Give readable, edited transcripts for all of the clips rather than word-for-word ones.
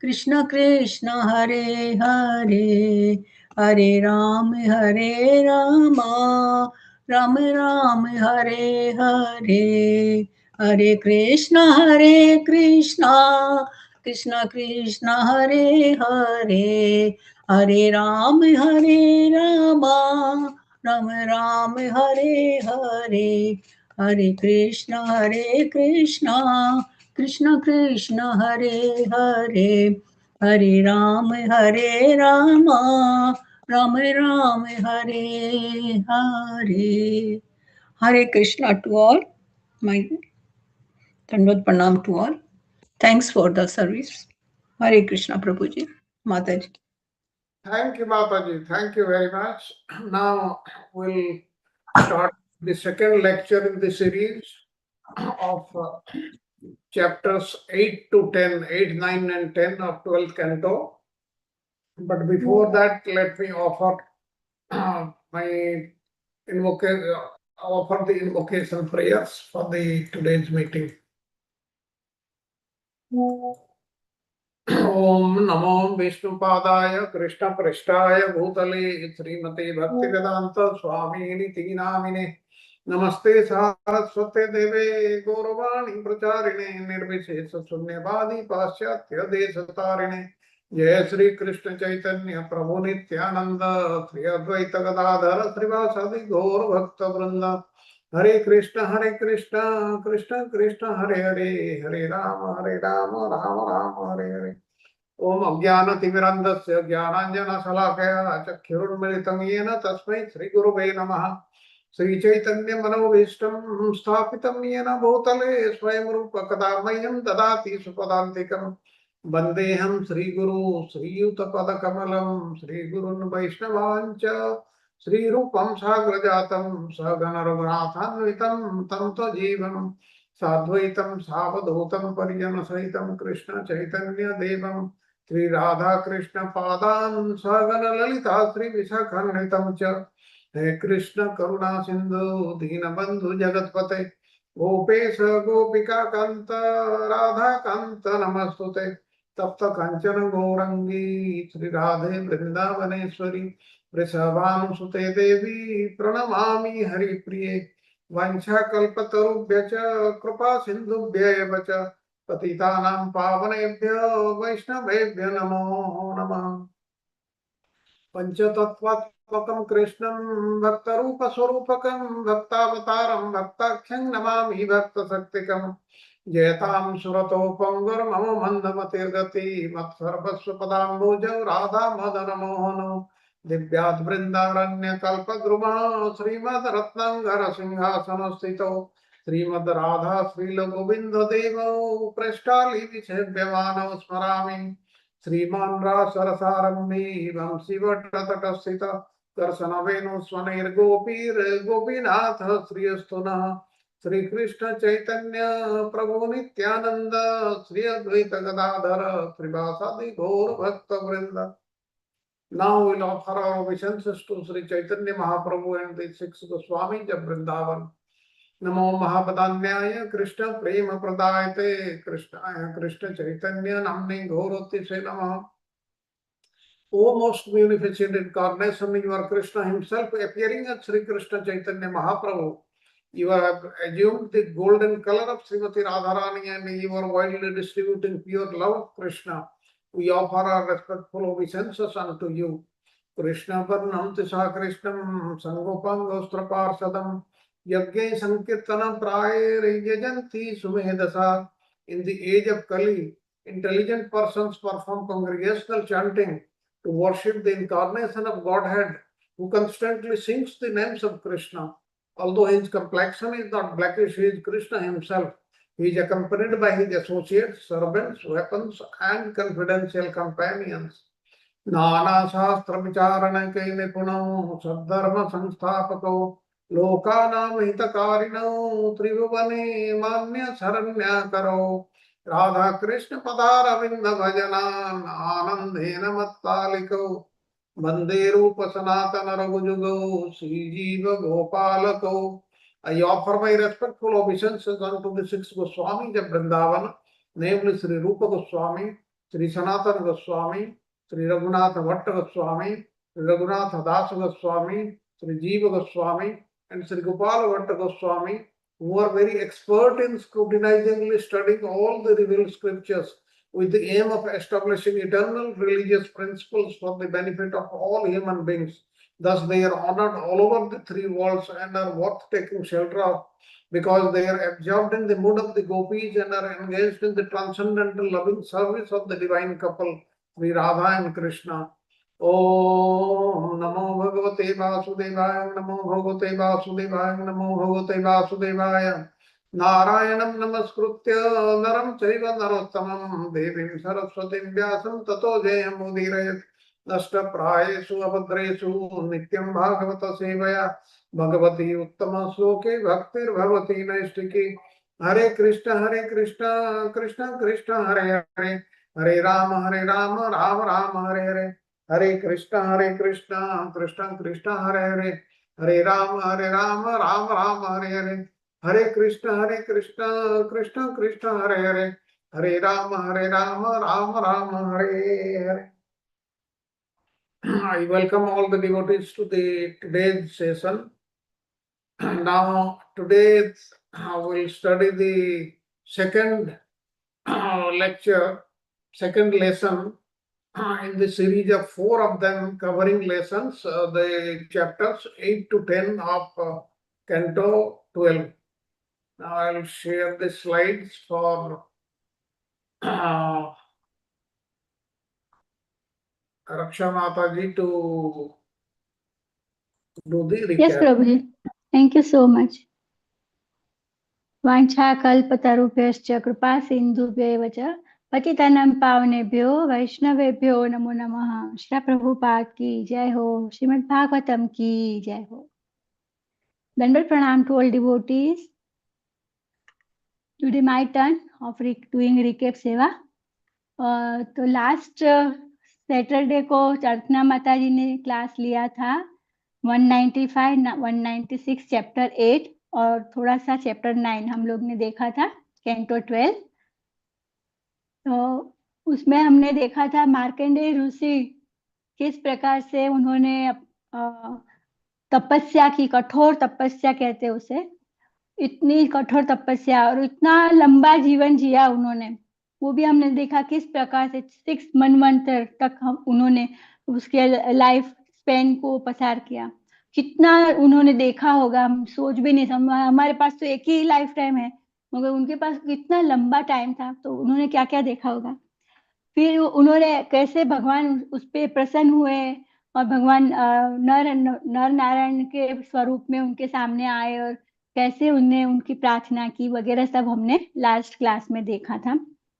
Krishna Krishna Hare Hare, Hare Ram Ram Ram Hare Hare, Hare Krishna Krishna Krishna Hare Hare, Hare Ram Ram Ram Hare Hare, Hare Krishna Krishna Krishna Hare Hare, Hare Ram Ram Ram Hare Hare. Hare Krishna to all. My Dandavat Pranam to all. Thanks for the service. Hare Krishna Prabhuji, Mataji. Thank you, Mataji. Thank you very much. Now we'll start the second lecture in the series of chapters 8 to 10, 8, 9, and 10 of 12th Canto. But before that, let me offer my offer the invocation prayers for the today's meeting. ओम नमो विष्णुपादाय कृष्णपृष्ठाय भूतले श्रीमते भक्तिवेदांत स्वामिनिति नामिने नमस्ते सारस्वते देवे गौरवाणी प्रचारिणे निर्विशेष शून्यवादी पाश्चात्य देशतारिणे जय श्री कृष्ण चैतन्य प्रभु नित्यानंद श्री अद्वैत गदाधर श्रीवासादि गौर भक्त वृंद हरे कृष्ण कृष्ण कृष्ण हरे हरे, हरे राम राम राम हरे हरे. ओम अज्ञानतिमिरन्धस्य ज्ञानाञ्जनशलाकया चक्षुरुन्मिलितं येन तस्मै श्रीगुरुवे नमः. श्रीचैतन्यमनोभीष्टं स्थापितं येन भूतले स्वयं रूप कदा मह्यं ददाति सुपदान्तिकं. वन्देऽहं श्रीगुरु श्रीयुतपदकमलं श्रीगुरुन् वैष्णवाञ्च श्रीरूपं साग्रजातं सहगण रघुनाथान्वितं तं त्वजीवनं साद्वैतं सावधूतं परिजनसहितं कृष्ण चैतन्य देवं श्री राधा कृष्ण पादान सहगण ललिता श्री विशाखान्वितं च. हे कृष्ण करुणा सिंधु दीनबंधु जगतपते गोपेश गोपिका कांत राधा कांत नमस्तुते. तप्त कंचन गौरंगी श्री राधे वृंदावनेश्वरी वृषभानुसुते देवी प्रणमामि हरिप्रिये. वंशाकल्पतरुभ्यश्च कृपा सिन्धुभ्यैव च पतितानां पावनेभ्यो वैष्णवेभ्यो नमो नमः. पंचतत्त्वात्मकं कृष्णं भक्तरूपस्वरूपकं भक्तावतारं भक्ताख्यं नमामि भक्तशक्तिकं. जयतां सुरतो पंगुर्मम मन्दमतिर्गति मत्सर्वस्वपदाम्बुजौ राधा मदन मोहनो दिव्याद् वृन्दारण्य कल्पद्रुमः श्रीमद् सिंहासनस्थितो श्रीमद् राधा श्रील गोविंद देवौ पृष्ठाली विसेव्यमानौ स्मरामि. श्रीमान् रासरसारम्भी वंशीवटतटस्थित कर्षणवेणुस्वनैर्गोपीर्गोपीनाथ श्रियस्तु नः. श्री कृष्ण चैतन्य प्रभु नित्यानंद श्री अद्वैत गदाधर श्रीवासादि गौर भक्त वृंद. Now we'll offer our obeisances to Sri Chaitanya Mahaprabhu and the six Goswamis of Vrindavan. नमो महापदान्याय कृष्ण प्रेम प्रदायते कृष्णाय कृष्ण चैतन्य नाम्ने घोरोत्तिसे नमः. O most munificent incarnation, you are Krishna himself appearing as Sri Krishna Chaitanya Mahaprabhu. You have assumed the golden color of Srimati Radharani and you are widely distributing pure love of Krishna. We offer our respectful obeisances unto you. Krishna Varnam Tisa Krishnam Sangopangostra Parsadam Yagya Sankirtana Prayer Yajanti Sumedasa. In the age of Kali, intelligent persons perform congregational chanting to worship the incarnation of Godhead, who constantly sings the names of Krishna. Although his complexion is not blackish, he is Krishna himself. He is accompanied by his associates, servants, weapons, and confidential companions. नाना शास्त्र विचारण के निपुणौ सद्धर्म संस्थापकौ लोकानां हितकारिणौ त्रिभुवने मान्य शरण्याकरौ. राधा कृष्ण पदारविंद भजनान आनंदेन मत्तालिकौ वंदे रूप सनातन रघुजुगौ श्रीजीव गोपालकौ. I offer my respectful obeisances unto the six Goswamis of Vrindavan, namely Sri Rupa Goswami, Sri Sanatana Goswami, Sri Raghunatha Bhatta Goswami, Sri Raghunatha Dasa Goswami, Sri Jiva Goswami, and Sri Gopala Bhatta Goswami, who are very expert in scrutinizingly studying all the revealed scriptures with the aim of establishing eternal religious principles for the benefit of all human beings. Thus, they are honored all over the three worlds and are worth taking shelter of because they are absorbed in the mood of the gopis and are engaged in the transcendental loving service of the divine couple, Sri Radha and Krishna. Om Namo Bhagavate Vasudevaya, Namo Bhagavate Vasudevaya, Namo Bhagavate Vasudevaya. Narayanam Namaskritya Naram Chaiva Narottamam Devim Saraswatim Vyasam Tato Jayam Udirayat Nashtaprayesu Abhadresu Nityam Bhagavata Sevaya Bhagavati Uttama Sloke Bhaktir Bhavati Naistiki Hare Krishna Krishna Krishna Hare Hare Hare Rama Rama Rama Hare Hare Hare Krishna Krishna Krishna Hare Hare Hare Rama Rama Rama Hare Hare Hare Krishna Krishna Krishna Hare Hare Hare Rama Rama Hare Hare. I welcome all the devotees to the today's session. Now, today we'll study the second lecture, second lesson in the series of four of them covering lessons, the chapters 8 to 10 of Canto 12. Now, I'll share the slides for Raksha Mataji to do the recap. Yes, Prabhuji. Thank you so much. वाञ्छाकल्पतरुभ्यश्च कृपा सिन्धुभ्यैव च पतितानां पावनेभ्यो वैष्णवेभ्यो नमो नमः। श्री प्रभुपाद की जय हो। श्रीमद् भागवतम की जय हो। दंडवत प्रणाम to all devotees. Today my turn of doing recap सेवा। तो लास्ट सैटरडे को अर्चना माता जी ने क्लास लिया था 195, 196 चैप्टर 8 और थोड़ा सा चैप्टर 9 हम लोग ने देखा था कैंटो 12। तो उसमें हमने देखा था मार्कंडेय ऋषि किस प्रकार से उन्होंने तपस्या की, कठोर तपस्या कहते हैं उसे, इतनी कठोर तपस्या और इतना लंबा जीवन जिया उन्होंने, वो भी हमने देखा किस प्रकार से 6 मनवंतर तक उन्होंने उसके लाइफ स्पेन को पसार किया। कितना उन्होंने देखा होगा, हम सोच भी नहीं सकते। हमारे पास तो एक ही लाइफ टाइम है, मगर उनके पास कितना लंबा टाइम था, तो उन्होंने क्या क्या देखा होगा। फिर उन्होंने कैसे भगवान उस पर प्रसन्न हुए और भगवान नर नारायण के स्वरूप में उनके सामने आए और कैसे उनने उनकी प्रार्थना की वगैरह सब हमने लास्ट क्लास में देखा था।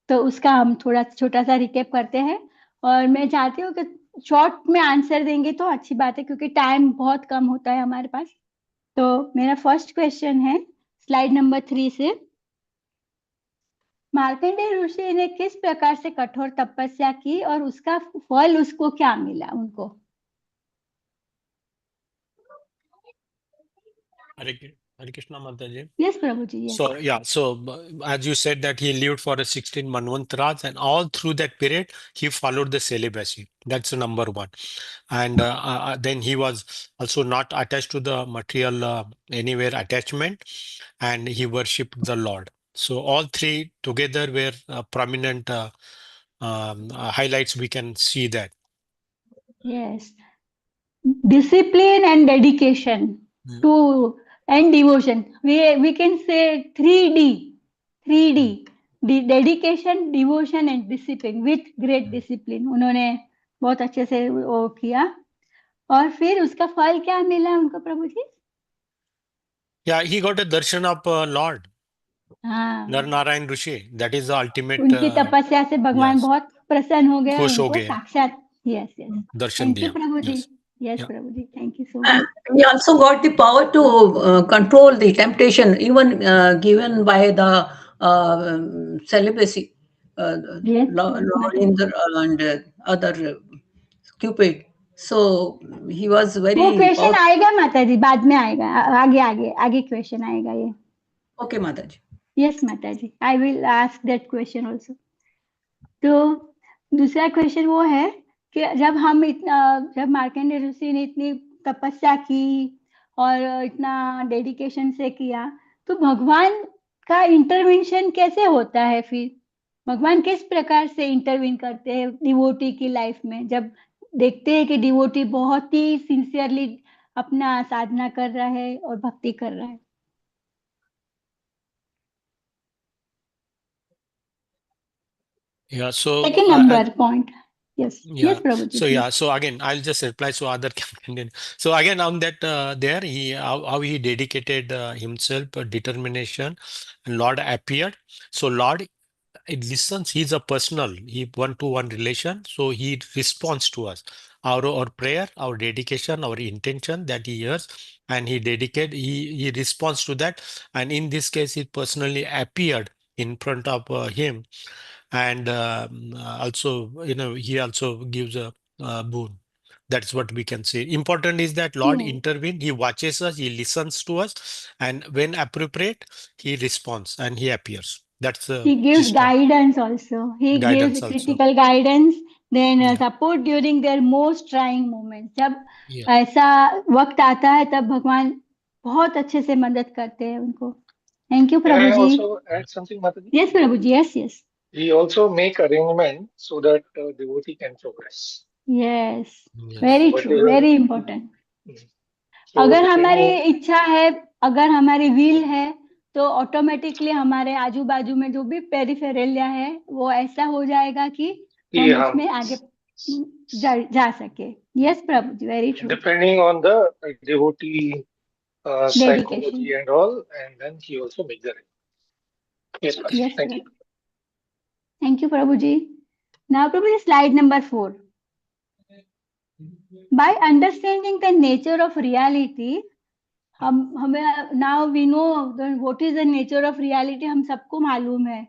तो उसका हम थोड़ा छोटा सा रिकेप करते हैं और मैं चाहती हूँ कि शॉर्ट में आंसर देंगे तो अच्छी बात है, क्योंकि टाइम बहुत कम होता है हमारे पास। तो मेरा फर्स्ट क्वेश्चन है स्लाइड नंबर 3 से, मार्कंडेय ऋषि ने किस प्रकार से कठोर तपस्या की और उसका फल उसको क्या मिला उनको। Hare Krishna Mataji. Yes, Prabhuji. Yes. So yeah, as you said that he lived for 16 manvantras, and all through that period he followed the celibacy. That's number one. And then he was also not attached to the material anywhere attachment, and he worshipped the Lord. So all three together were prominent highlights. We can see that. Yes. Discipline and dedication to and devotion. We can say 3D. 3D. Dedication, devotion and discipline. With great discipline. उन्होंने बहुत अच्छे से वो किया और फिर उसका फल क्या मिला उनको प्रभु जी। Yeah, he got a darshan of Lord. हाँ, नर नारायण ऋषि, that is the ultimate. उनकी तपस्या से भगवान yes. बहुत प्रसन्न हो गए, खुश हो उनको गए, साक्षात यस यस दर्शन थैंक यू दिया. प्रभु जी। Yes. Yes Yeah. प्रभु जी, thank you so And much. he also got the power to control the temptation, even given by the celibacy, Yes, Lorindra and other Cupid. So he was वो very question powerful. आएगा माता जी, बाद में आएगा, आगे आगे आगे क्वेश्चन आएगा ये। Okay, Mataji. Yes Mataji, I will ask that question also. तो दूसरा क्वेश्चन वो है कि जब मार्कंडेय ऋषि ने इतनी तपस्या की और इतना डेडिकेशन से किया, तो भगवान का इंटरवेंशन कैसे होता है फिर? भगवान किस प्रकार से इंटरवीन करते हैं डिवोटी की लाइफ में, जब देखते हैं कि डिवोटी बहुत ही सिंसियरली अपना साधना कर रहा है और भक्ति कर रहा है? Yeah, so second number point. Yes. yeah, Yes, Prabhuji, so please. yeah, so again, I'll just reply so other can continue. So again, on that there, how he dedicated himself, determination, and Lord appeared. So Lord, it listens. He's a personal, he one-to-one relation. So he responds to us, our prayer, our dedication, our intention that he hears, and he responds to that. And in this case, he personally appeared in front of him, and also he also gives a boon. That's what we can say. Important is that Lord Yeah. intervene. He watches us. He listens to us, and when appropriate, he responds and he appears. That's the He gives gist of guidance also. He gives guidance also. critical guidance, then Yeah. support during their most trying moments. जब Yeah. ऐसा वक्त आता है तब भगवान बहुत अच्छे से मदद करते हैं उनको. Thank you, Can I Prabhu ji. also add something, Mataji? Yes, प्रभु जी. Yes, yes. We also make arrangement so that devotee can progress. Yes. Yes. Very true. Whatever. Very important. So अगर if हमारी any, इच्छा है, अगर हमारी will है, तो automatically हमारे आजू बाजू में जो भी पेरिफेरलिया है वो ऐसा हो जाएगा कि हम yeah, उसमें आगे जा सके. यस प्रभु जी, very true. depending on the devotee dedication. psychology and all, and then he also makes the arrangement. Yes, Mataji. Yes Thank you. Prabhu. Thank you Prabhuji. Now Prabhu ji, slide number 4. By understanding the nature of reality, हमें now we know what is the nature of reality, हम सबको मालूम है,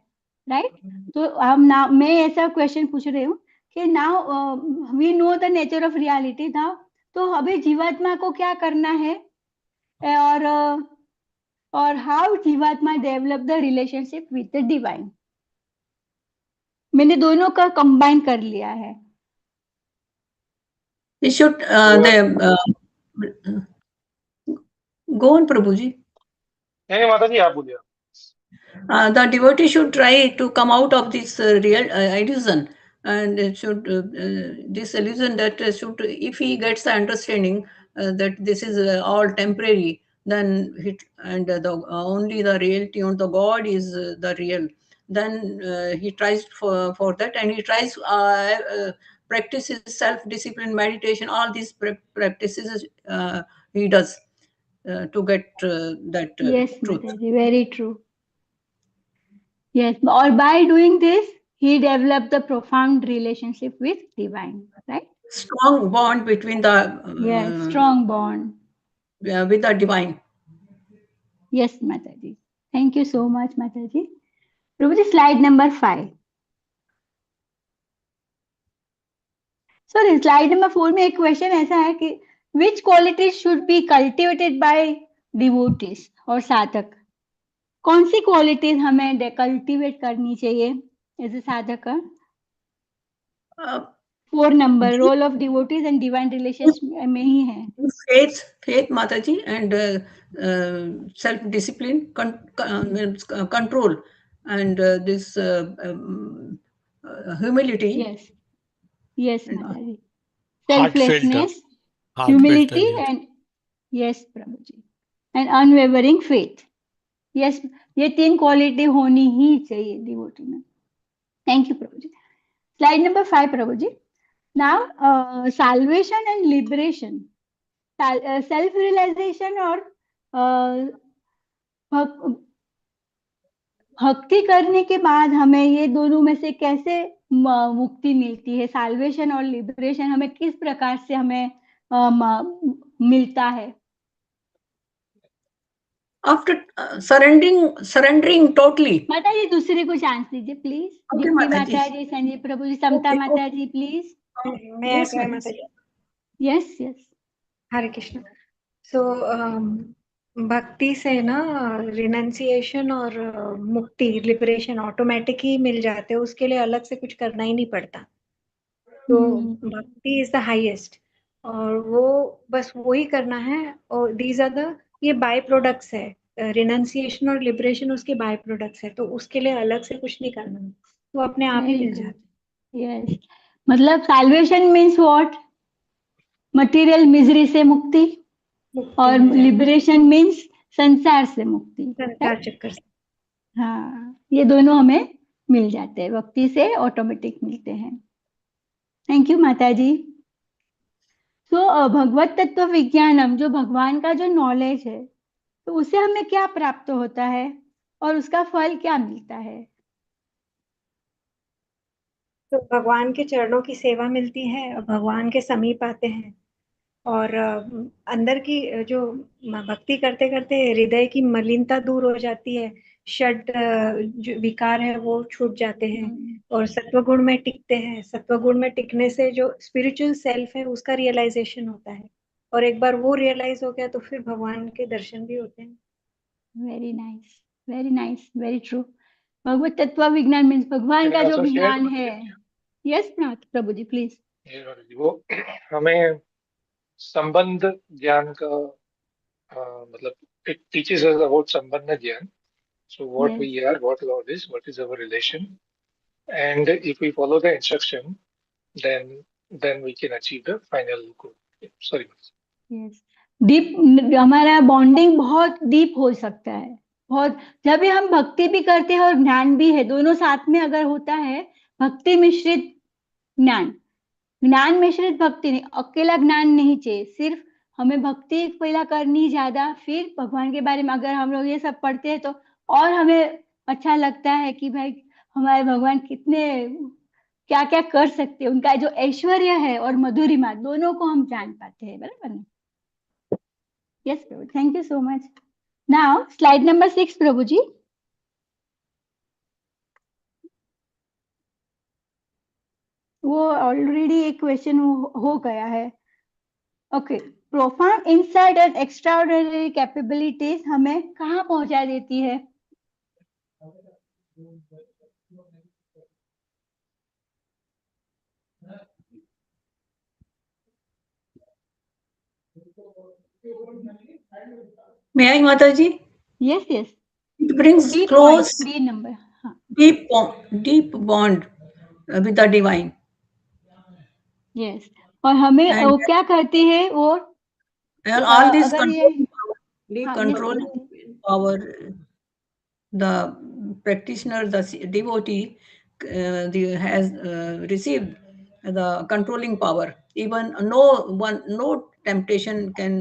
right? तो हम ना, मैं ऐसा क्वेश्चन पूछ रही हूँ कि now we know the nature of reality था, तो अभी जीवात्मा को क्या करना है, और हाउ जीवात्मा develop the relationship with the divine. मैंने दोनों का कंबाइन कर लिया है. We should go on, Prabhuji. नहीं माताजी आप बोलिए. The devotee should try to come out of this real illusion, and it should this illusion that should, if he gets the understanding that this is all temporary, then only the reality on the God is the real. Then he tries for that, and he tries practices self-discipline, meditation, all these practices he does to get that Yes, truth. Mataji, very true. Yes, or by doing this, he developed the profound relationship with divine, right? Strong bond between the Yes, strong bond. with the divine. Yes, Mataji. Thank you so much, Mataji. Prabhuji, slide number 5. Sorry, slide number 4 में एक question ऐसा है कि which qualities should be cultivated by devotees और साधक? कौन सी qualities हमें cultivate करनी चाहिए एज ए साधक? 4 number, role of devotees and divine relationship में ही है. Faith, Mataji, and self-discipline, control, and this humility. Yes, yes, Mataji. Heartfelt, Selflessness, heartfelt humility, devotion. and yes, Prabhuji, and unwavering faith. Yes, ये 3 quality होनी ही चाहिए devotee में. Thank you Prabhuji. Slide number 5 Prabhuji. Now salvation and liberation, self realization और भक्ति करने के बाद हमें ये दोनों में से कैसे मुक्ति मिलती है? साल्वेशन और लिबरेशन हमें किस प्रकार से हमें मिलता है? After surrendering totally. माता जी दूसरे को चांस दीजिए प्लीज. Okay, Deepti Mataji. माता जी, संजय प्रभु जी, Samata Okay, Mataji, please. May I try, Mataji? Yes yes. Hare Krishna. So भक्ति से ना रिनंसिएशन और मुक्ति, लिबरेशन ऑटोमेटिक ही मिल जाते हैं, उसके लिए अलग से कुछ करना ही नहीं पड़ता. तो भक्ति इज द हाईएस्ट, और वो बस वो ही करना है। और दीज आर द, ये बाय प्रोडक्ट्स है, रिनंसिएशन और लिबरेशन उसके बाय प्रोडक्ट्स है, तो उसके लिए अलग से कुछ नहीं करना, वो अपने आप ही वेरी मिल गुड। जाता यस, मतलब salvation means what? Material misery से मुक्ति, है, मुक्ति और मिल जाती लिबरेशन मीन्स संसार से मुक्ति, है, है? संसार चक्कर से। हाँ, ये दोनों हमें मिल जाते हैं, भक्ति से ऑटोमेटिक मिलते हैं। थैंक यू माता जी। तो भगवत तत्व विज्ञानम, जो भगवान का जो नॉलेज है, तो उससे हमें क्या प्राप्त होता है और उसका फल क्या मिलता है? तो भगवान के चरणों की सेवा मिलती है, और भगवान के समीप आते हैं, और अंदर की जो भक्ति करते करते हृदय की मलिनता दूर हो जाती है, जो विकार है वो छूट जाते हैं, और सत्वगुण में टिकते हैं। सत्वगुण में टिकने से जो स्पिरिचुअल सेल्फ है उसका रियलाइजेशन होता है, और एक बार वो रियलाइज हो गया तो फिर भगवान के दर्शन भी होते हैं। Very nice, very nice, very true. भगवत तत्व विज्ञान मीन्स भगवान Can का I जो also share? ज्ञान है। यस प्रभु जी, प्लीज। ये वो हमें संबंध ज्ञान का मतलब it teaches us about संबंध ज्ञान. So what yes, we are, what Lord is, what is our relation, and if we follow the instruction, then we can achieve the final goal. Sorry. Yes, deep, हमारा bonding बहुत deep हो सकता है, बहुत। जब भी हम भक्ति भी करते हैं और ज्ञान भी है, दोनों साथ में अगर होता है, भक्ति मिश्रित ज्ञान, ज्ञान मिश्रित भक्ति नहीं, अकेला ज्ञान नहीं चाहिए, सिर्फ हमें भक्ति पहला करनी ज्यादा, फिर भगवान के बारे में अगर हम लोग ये सब पढ़ते हैं तो और हमें अच्छा लगता है कि भाई हमारे भगवान कितने क्या क्या कर सकते हैं, उनका जो ऐश्वर्य है और मधुरिमा दोनों को हम जान पाते हैं, बराबर ना? Yes Prabhu, thank you so much. Now slide number 6 प्रभु जी। वो ऑलरेडी एक क्वेश्चन हो गया है। Okay, profound insight and extraordinary capabilities हमें कहाँ पहुंचा देती है? May I, Mataji? Yes yes, It brings 3 point, close, 3 number. हाँ, deep bond with the divine, yes, और हमें and वो क्या करती है वो? all this अगर ये, हाँ yes controlling yes, power, the practitioner, the devotee, has received the controlling power. Even no temptation can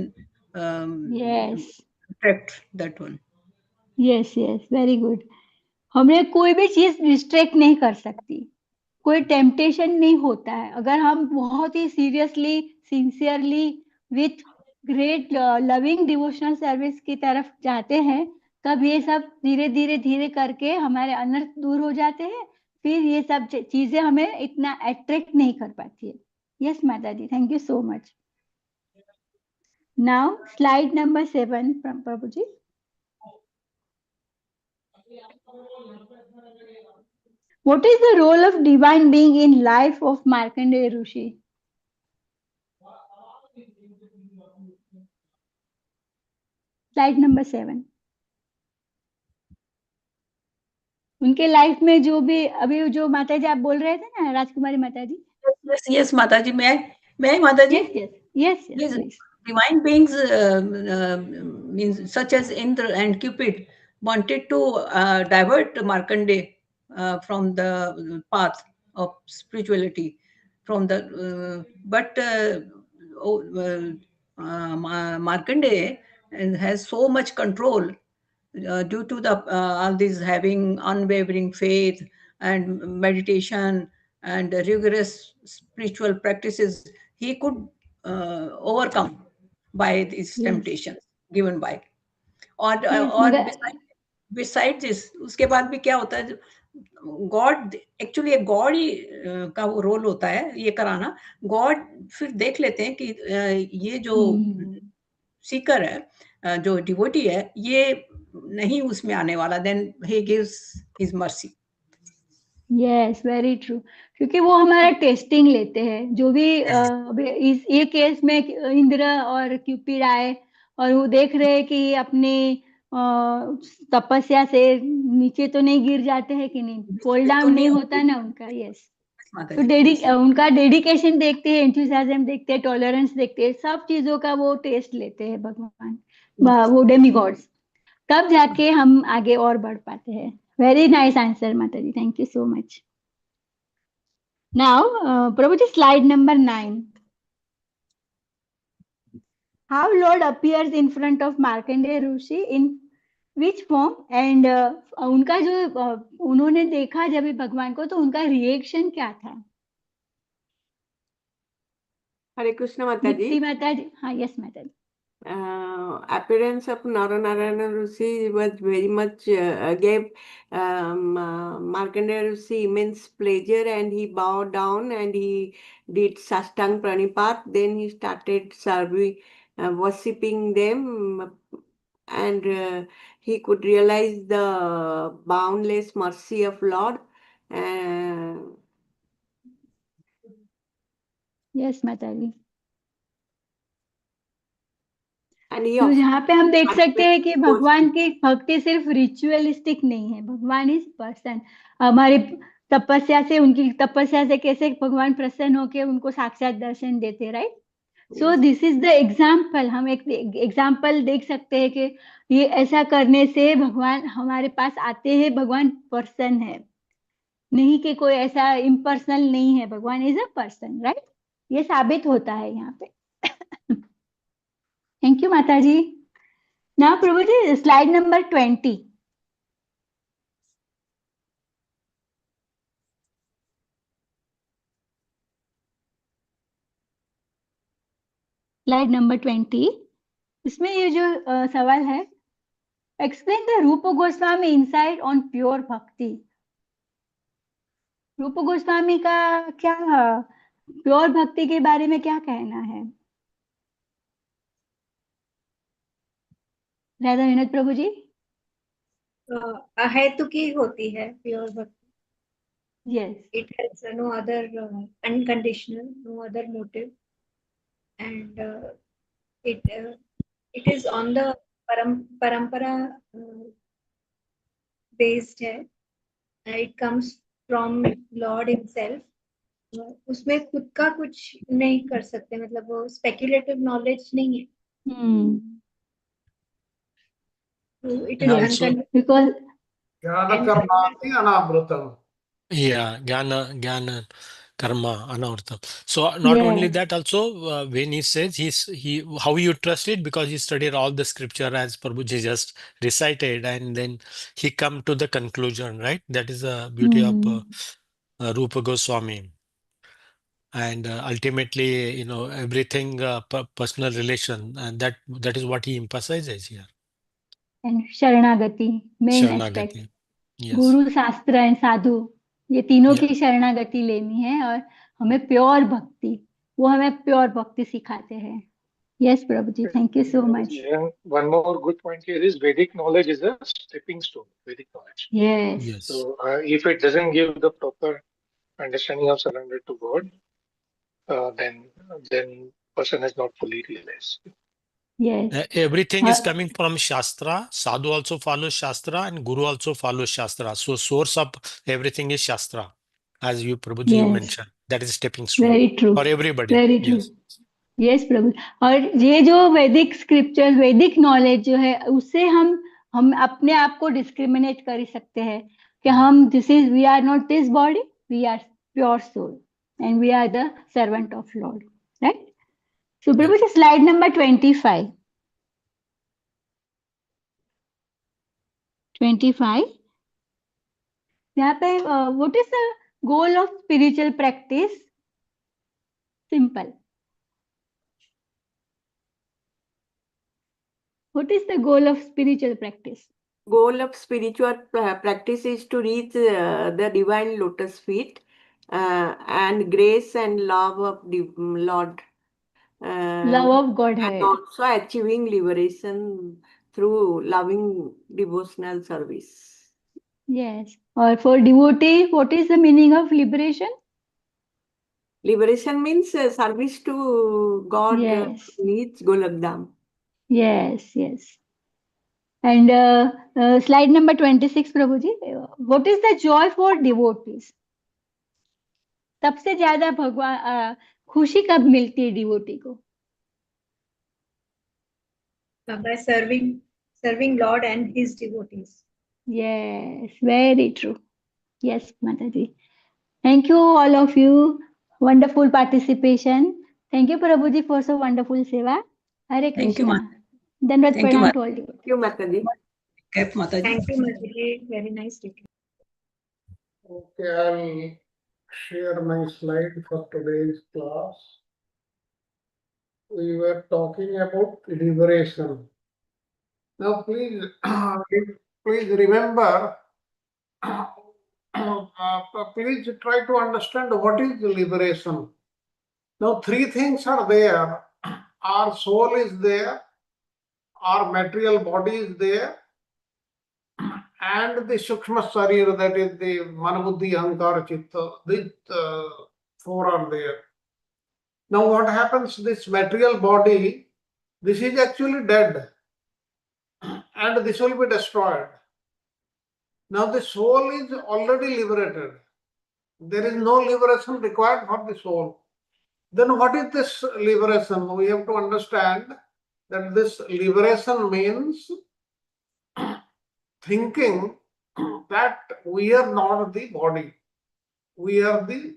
yes attract that one. Yes yes, very good. हमें कोई भी चीज डिस्ट्रैक्ट नहीं कर सकती, कोई टेम्पटेशन नहीं होता है, अगर हम बहुत ही seriously, sincerely, with great loving devotional service की तरफ जाते हैं, तब ये सब धीरे धीरे धीरे करके हमारे अनर्थ दूर हो जाते हैं, फिर ये सब चीजें हमें इतना अट्रैक्ट नहीं कर पाती है। Yes Mataji, thank you so much. Now slide number 7 Prabhuji. What is the role of divine being in life of Markandeya Rishi? Slide number 7। उनके लाइफ में जो भी अभी जो माता जी आप बोल रहे थे ना, राजकुमारी माता जी। Yes, Mataji. May I, Mataji? Yes, yes, yes, yes, Yes, please. divine beings means such as Indra and Cupid wanted to divert Markandeya from the path of spirituality, from the but Markandeya has so much control due to the all these having unwavering faith and meditation and rigorous spiritual practices. He could overcome by these Yes, temptations given by. yes, और मगर beside this, उसके बाद भी क्या होता है, God actually एक God ही का वो रोल होता है ये कराना। गॉड फिर देख लेते हैं कि ये जो सीकर है, जो डिवोटी है, ये नहीं उसमें आने वाला, then he gives his mercy. Yes very true, क्योंकि वो हमारा टेस्टिंग लेते हैं जो भी इस ये केस में इंद्र और क्यूपिड आए और वो देख रहे हैं कि अपने तपस्या से नीचे तो नहीं गिर जाते हैं कि नहीं, फोल ये तो डाउन नहीं नहीं होता होती ना उनका। यस, माता तो जी। उनका डेडिकेशन देखते हैं, एंथुसियाज्म देखते हैं, टॉलरेंस देखते हैं, सब चीजों का वो टेस्ट लेते हैं भगवान, वो डेमी गॉड्स, तब जाके हम आगे और बढ़ पाते हैं। Very nice answer Mataji, thank you so much. Now Prabhuji, slide number 9. How Lord appears in front of Markandeya Rishi in which form and उनका जो उन्होंने देखा जब भी भगवान को, तो उनका रिएक्शन क्या था? Hare Krishna Deepti Mataji. माता जी, हाँ यस माता जी। Appearance of Naranarayana Rishi was very much gave Markandeya Rishi immense pleasure, and he bowed down and he did Sastang Pranipat. Then he started serving, worshipping them, and he could realize the boundless mercy of Lord. Uh, yes माता जी। and he तो यहाँ पे हम देख सकते हैं कि offered भगवान की भक्ति सिर्फ रिचुअलिस्टिक नहीं है, भगवान इज पर्सन। हमारे तपस्या से, उनकी तपस्या से कैसे भगवान प्रसन्न होके उनको साक्षात दर्शन देते, right? So this is the example, हम एक एग्जाम्पल देख सकते हैं कि ये ऐसा करने से भगवान हमारे पास आते हैं, भगवान पर्सन है, नहीं कि कोई ऐसा इम्पर्सनल नहीं है, भगवान इज अ पर्सन, राइट? ये साबित होता है यहाँ पे। थैंक यू माता जी। नाउ प्रभु जी, स्लाइड नंबर 20। स्लाइड नंबर 20, इसमें ये जो सवाल है, एक्सप्लेन द रूप गोस्वामी इंसाइट ऑन प्योर भक्ति। रूप गोस्वामी का क्या प्योर भक्ति के बारे में क्या कहना है? राधा विनोद प्रभु जी। अहेतुकी होती है प्योर भक्ति। Yes It has no other unconditional, no other motive, and it it is on the parampara based है। It comes from Lord himself. उसमें खुद का कुछ नहीं कर सकते, मतलब वो स्पेक्युलेटिव नॉलेज नहीं है। It And is also, unconditional because ज्ञान एंड कर्माति अनावृतम. yeah, Jnana, Karma, Anartha. So not only yes that, also when he says he how you trust it, because he studied all the scripture as Prabhuji just recited, and then he come to the conclusion, right? That is the beauty of Rupa Goswami. And ultimately, everything personal relation, and that is what he emphasizes here. And शरणागति main aspect, Sharanagati. Yes. गुरु शास्त्र and साधु, ये तीनों Yeah. की शरणागति लेनी है, और हमें प्योर भक्ति, वो हमें प्योर भक्ति सिखाते हैं। यस प्रभु जी, thank you so much. And one more good point here is Vedic knowledge is a stepping stone. Vedic knowledge. Yes Yes. So if it doesn't give the proper understanding of surrender to God, then person has not fully realized. Yes Everything is coming from Shastra. Sadhu also follows Shastra, and Guru also follows Shastra. So source of everything is Shastra, as you Prabhuji you yes mentioned. That is stepping stone very true, for everybody. Very true. Yes. Yes Prabhu, और ये जो वैदिक scripture, वैदिक knowledge जो है, उससे हम अपने आप को डिस्क्रिमिनेट कर सकते हैं कि हम we are not this body, we are pure soul and we are the servant of Lord, right? So प्रभु जी, स्लाइड नंबर 25। 25, यहाँ पे what is the goal of spiritual practice? Simple, what is the goal of spiritual practice? goal of spiritual practice is to reach the divine lotus feet and grace and love of the Lord, love of God and head. also achieving liberation through loving devotional service. Yes. Or for devotee, what is the meaning of liberation? Liberation means service to God Yes. needs Golabdham. Yes. Yes. And slide number 26, Prabhuji. What is the joy for devotees? सबसे ज्यादा भगवान खुशी कब मिलती है devotee को? By serving Lord and His devotees. Yes, very true. Yes, Mataji. Thank you, all of you. Wonderful participation. Thank you, Prabhuji, for so wonderful seva. Hare Thank you, Krishna. Dandavat Thank you, pranam to all devotees. Thank you, Mataji. Cap Mataji. Thank you, Mataji. Very nice speaking. Okay, I'll share my slide for today's class. We were talking about liberation. Now, please, please remember, please try to understand what is liberation. Now, three things are there. Our soul is there, our material body is there, and the Sukshma Sharir, that is the Manabuddhi, Ahankara, Chitta, these four are there. Now, what happens? This material body, this is actually dead, and this will be destroyed. Now, the soul is already liberated. There is no liberation required for the soul. Then, what is this liberation? We have to understand that this liberation means thinking that we are not the body, we are the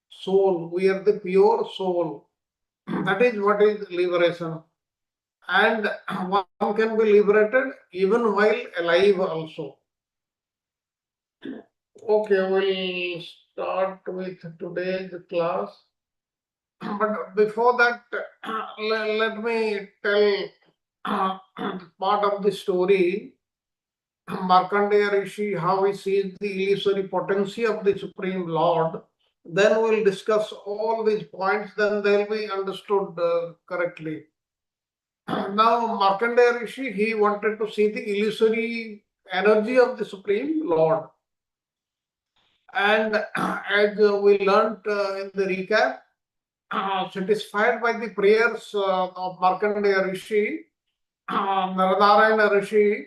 soul, we are the pure soul. That is what is liberation. And one can be liberated even while alive also. Okay, we'll start with today's class. But before that, let me tell part of the story. Markandeya Rishi, how he sees the illusory potency of the Supreme Lord. Then we'll discuss all these points, then they'll be understood correctly. Now, Markandeya Rishi, he wanted to see the illusory energy of the Supreme Lord. And as we learnt in the recap, satisfied by the prayers of Markandeya Rishi, Naranarayana Rishi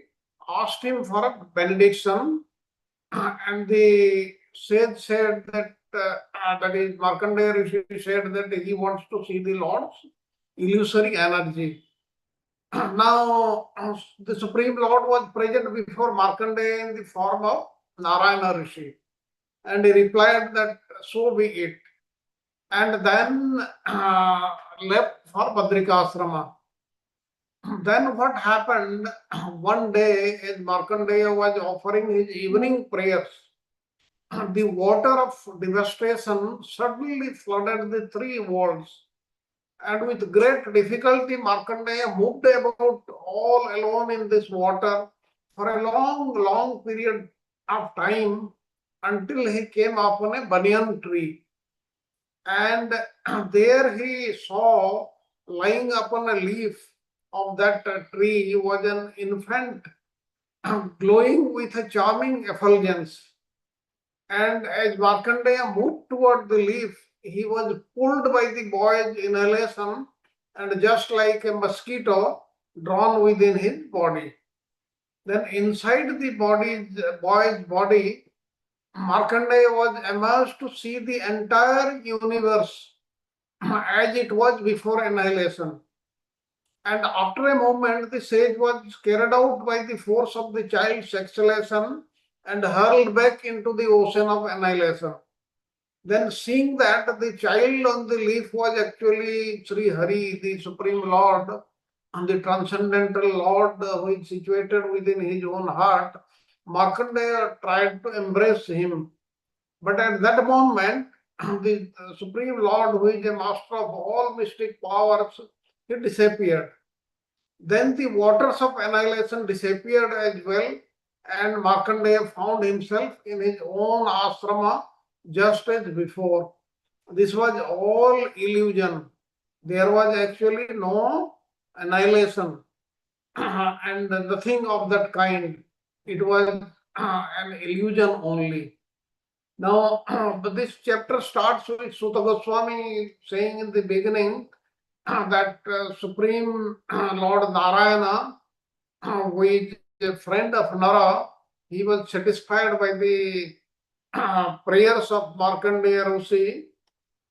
asked him for a benediction, and the sage said that, that is, Markandeya Rishi said that he wants to see the Lord's illusory energy. Now, the Supreme Lord was present before Markandeya in the form of Narayana Rishi, and he replied that so be it, and then left for Badrikasrama. Then what happened? One day, as Markandeya was offering his evening prayers, the water of devastation suddenly flooded the three worlds. And with great difficulty, Markandeya moved about all alone in this water for a long, long period of time until he came upon a banyan tree. And there he saw, lying upon a leaf of that tree, was an infant glowing with a charming effulgence. And as Markandeya moved toward the leaf, he was pulled by the boy's inhalation, and just like a mosquito, drawn within his body. Then inside the boy's body, Markandeya was amazed to see the entire universe as it was before annihilation. And after a moment, the sage was carried out by the force of the child's exhalation and hurled back into the ocean of annihilation. Then, seeing that the child on the leaf was actually Sri Hari, the Supreme Lord, and the transcendental Lord who is situated within his own heart, Markandeya tried to embrace him. But at that moment, the Supreme Lord, who is a master of all mystic powers, he disappeared. Then the waters of annihilation disappeared as well, and Markandeya found himself in his own ashrama just as before. This was all illusion. There was actually no annihilation and nothing of that kind. It was an illusion only. Now, but this chapter starts with Sutta Goswami saying in the beginning that Supreme Lord Narayana, who is a friend of Nara, he was satisfied by the prayers of Markandeya Rishi,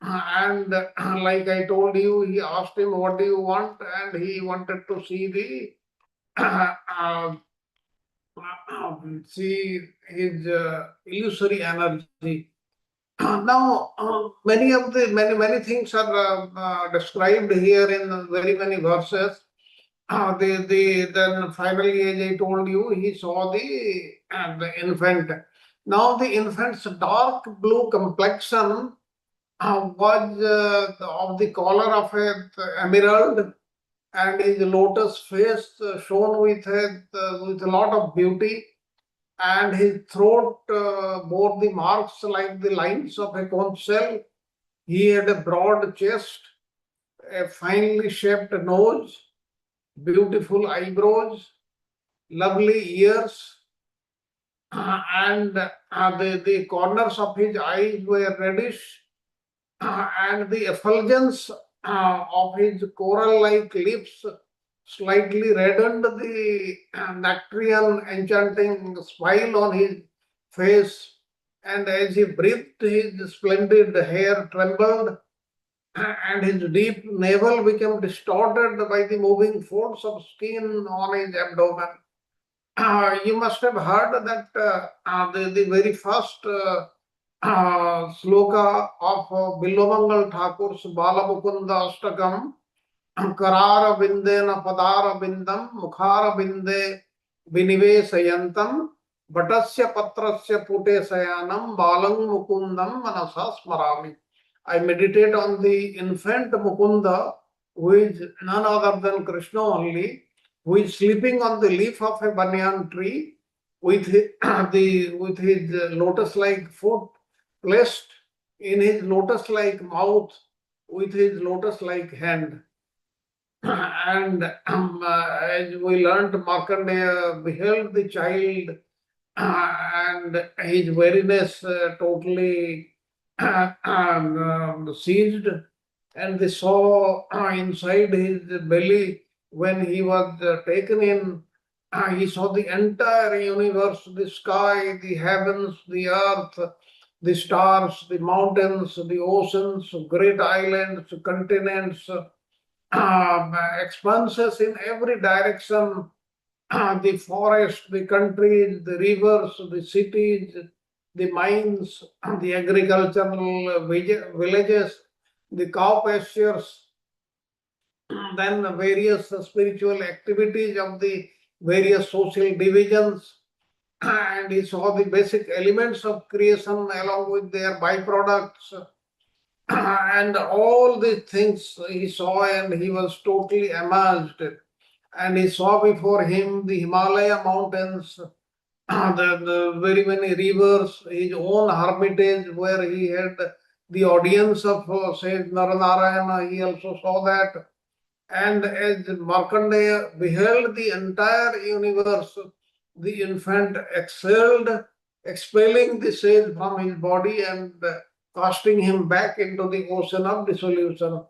and like I told you, he asked him, "What do you want?" And he wanted to see the see his illusory energy. Now, many things are described here in very many verses. Then finally, as I told you, he saw the infant. Now the infant's dark blue complexion was of the color of a emerald, and his lotus face shone with a lot of beauty, and his throat bore the marks like the lines of a conch shell. He had a broad chest, a finely shaped nose, beautiful eyebrows, lovely ears, and the corners of his eyes were reddish, and the effulgence of his coral-like lips slightly reddened the Nectarian enchanting smile on his face, and as he breathed, his splendid hair trembled, and his deep navel became distorted by the moving folds of skin on his abdomen. You must have heard that the very first sloka of Bilomangal Thakur's Balamukunda Ashtakam, Karara Bindena Padara Bindam, Mukhara Binde Binivesayantam, Batasya Patrasya Pute Sayanam, Balang Mukundam Manasa Smarami. I meditate on the infant Mukunda, who is none other than Krishna only, who is sleeping on the leaf of a banyan tree with with his lotus-like foot placed in his lotus-like mouth with his lotus-like hand. And as we learned, Markandeya beheld the child and his weariness totally seized, and they saw inside his belly when he was taken in. He saw the entire universe, the sky, the heavens, the earth, the stars, the mountains, the oceans, great islands, continents, expanses in every direction, the forest, the countries, the rivers, the cities, the mines, the agricultural villages, the cow pastures, then various spiritual activities of the various social divisions, and he saw the basic elements of creation along with their byproducts, and all these things he saw, and he was totally amazed. And he saw before him the Himalaya mountains, the very many rivers, his own hermitage where he had the audience of Saint Naranarayana, he also saw that. And as Markandeya beheld the entire universe, the infant exhaled, expelling the sage from his body and casting him back into the ocean of dissolution.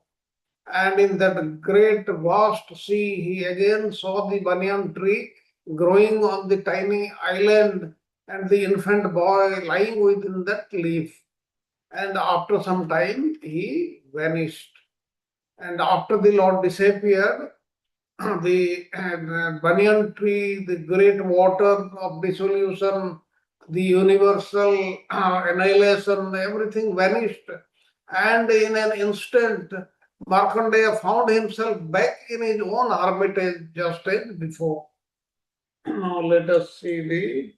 And in that great vast sea, he again saw the banyan tree growing on the tiny island and the infant boy lying within that leaf. And after some time, he vanished. And after the Lord disappeared, the banyan tree, the great water of dissolution, the universal annihilation, everything vanished. And in an instant, Markandeya found himself back in his own hermitage just as before. Now let us see the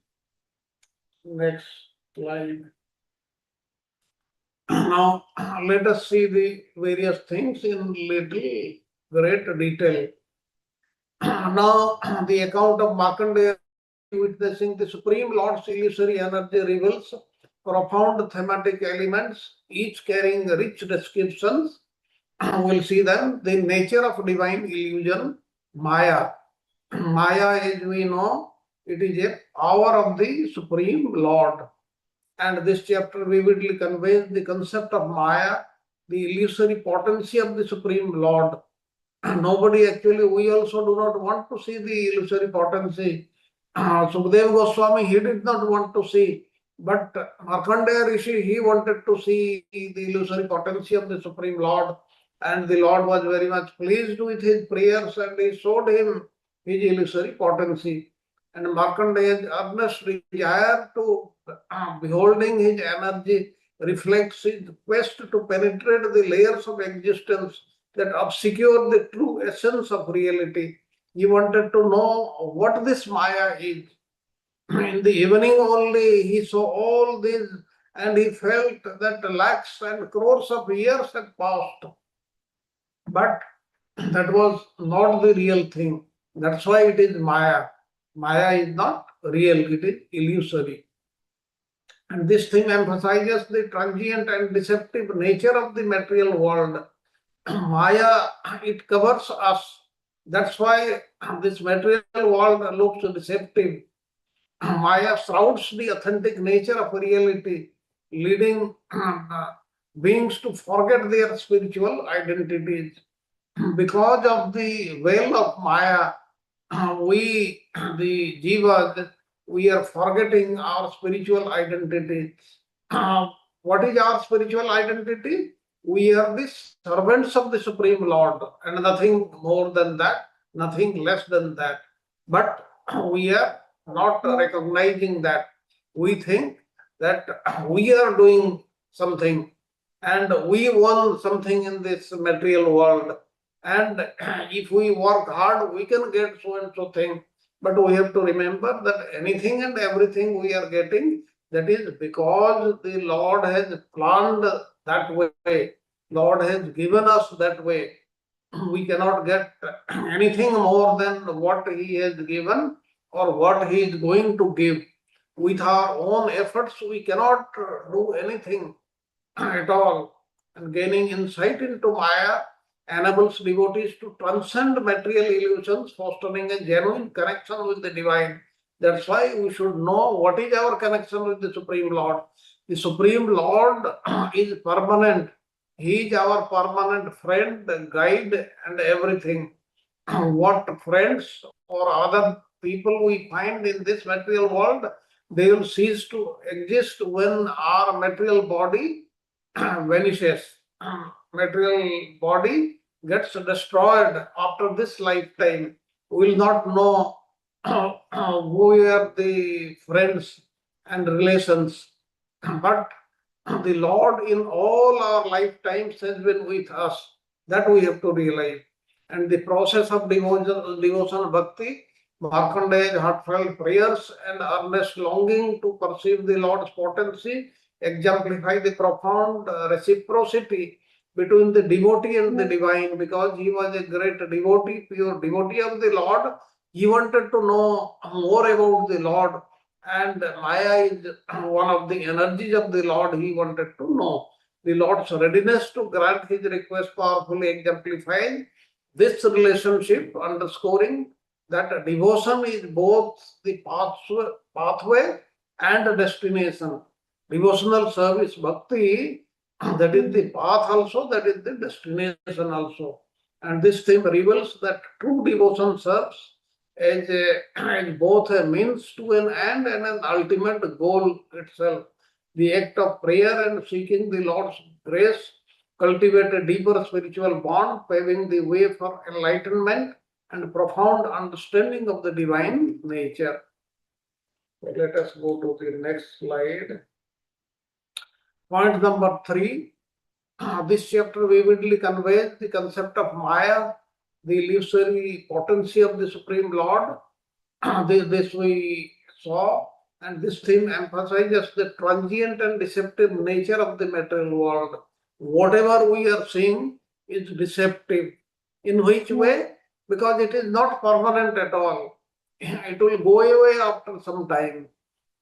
next slide. Now let us see the various things in little great detail. Now the account of Markandeya witnessing the Supreme Lord's illusory energy reveals profound thematic elements, each carrying rich descriptions. We'll see them. The nature of divine illusion, Maya. Maya, as we know, It is a power of the Supreme Lord. And this chapter vividly conveys the concept of Maya, the illusory potency of the Supreme Lord. Nobody actually, we also do not want to see the illusory potency. Sukadeva Goswami, he did not want to see, but Markandeya Rishi, he wanted to see the illusory potency of the Supreme Lord, and the Lord was very much pleased with his prayers and he showed him his illusory potency. And Markandeya's earnest desire to beholding his energy reflects his quest to penetrate the layers of existence that obscure the true essence of reality. He wanted to know what this Maya is. In the evening only, he saw all this and he felt that lakhs and crores of years had passed. But that was not the real thing. That's why it is Maya. Maya is not real, it is illusory. And this thing emphasizes the transient and deceptive nature of the material world. Maya, it covers us. That's why this material world looks deceptive. Maya shrouds the authentic nature of reality, leading beings to forget their spiritual identities. Because of the veil of Maya, we, the jivas, we are forgetting our spiritual identity. What is our spiritual identity? We are the servants of the Supreme Lord, and nothing more than that, nothing less than that. But we are not recognizing that. We think that we are doing something and we want something in this material world. And if we work hard, we can get so and so thing. But we have to remember that anything and everything we are getting, that is because the Lord has planned that way. Lord has given us that way. We cannot get anything more than what He has given or what He is going to give. With our own efforts, we cannot do anything at all. And gaining insight into Maya enables devotees to transcend material illusions, fostering a genuine connection with the divine. That's why we should know what is our connection with the Supreme Lord. The Supreme Lord is permanent. He is our permanent friend, guide, and everything. What friends or other people we find in this material world, they will cease to exist when our material body vanishes. Material body gets destroyed after this lifetime. We will not know who are the friends and relations. But the Lord in all our lifetimes has been with us. That we have to realize. And the process of devotion bhakti, Markandeya's heartfelt prayers and earnest longing to perceive the Lord's potency exemplify the profound reciprocity between the devotee and the divine, because he was a great devotee, pure devotee of the Lord. He wanted to know more about the Lord, and Maya is one of the energies of the Lord. He wanted to know. The Lord's readiness to grant his request powerfully exemplifies this relationship, underscoring that devotion is both the pathway and destination. Devotional service, bhakti, that is the path also, that is the destination also. And this theme reveals that true devotion serves as both a means to an end and an ultimate goal itself. The act of prayer and seeking the Lord's grace cultivate a deeper spiritual bond, paving the way for enlightenment and profound understanding of the divine nature. Let us go to the next slide. Point number 3. This chapter vividly conveys the concept of Maya, the illusory potency of the Supreme Lord. This we saw, and this theme emphasizes the transient and deceptive nature of the material world. Whatever we are seeing is deceptive. In which way? Because it is not permanent at all. It will go away after some time.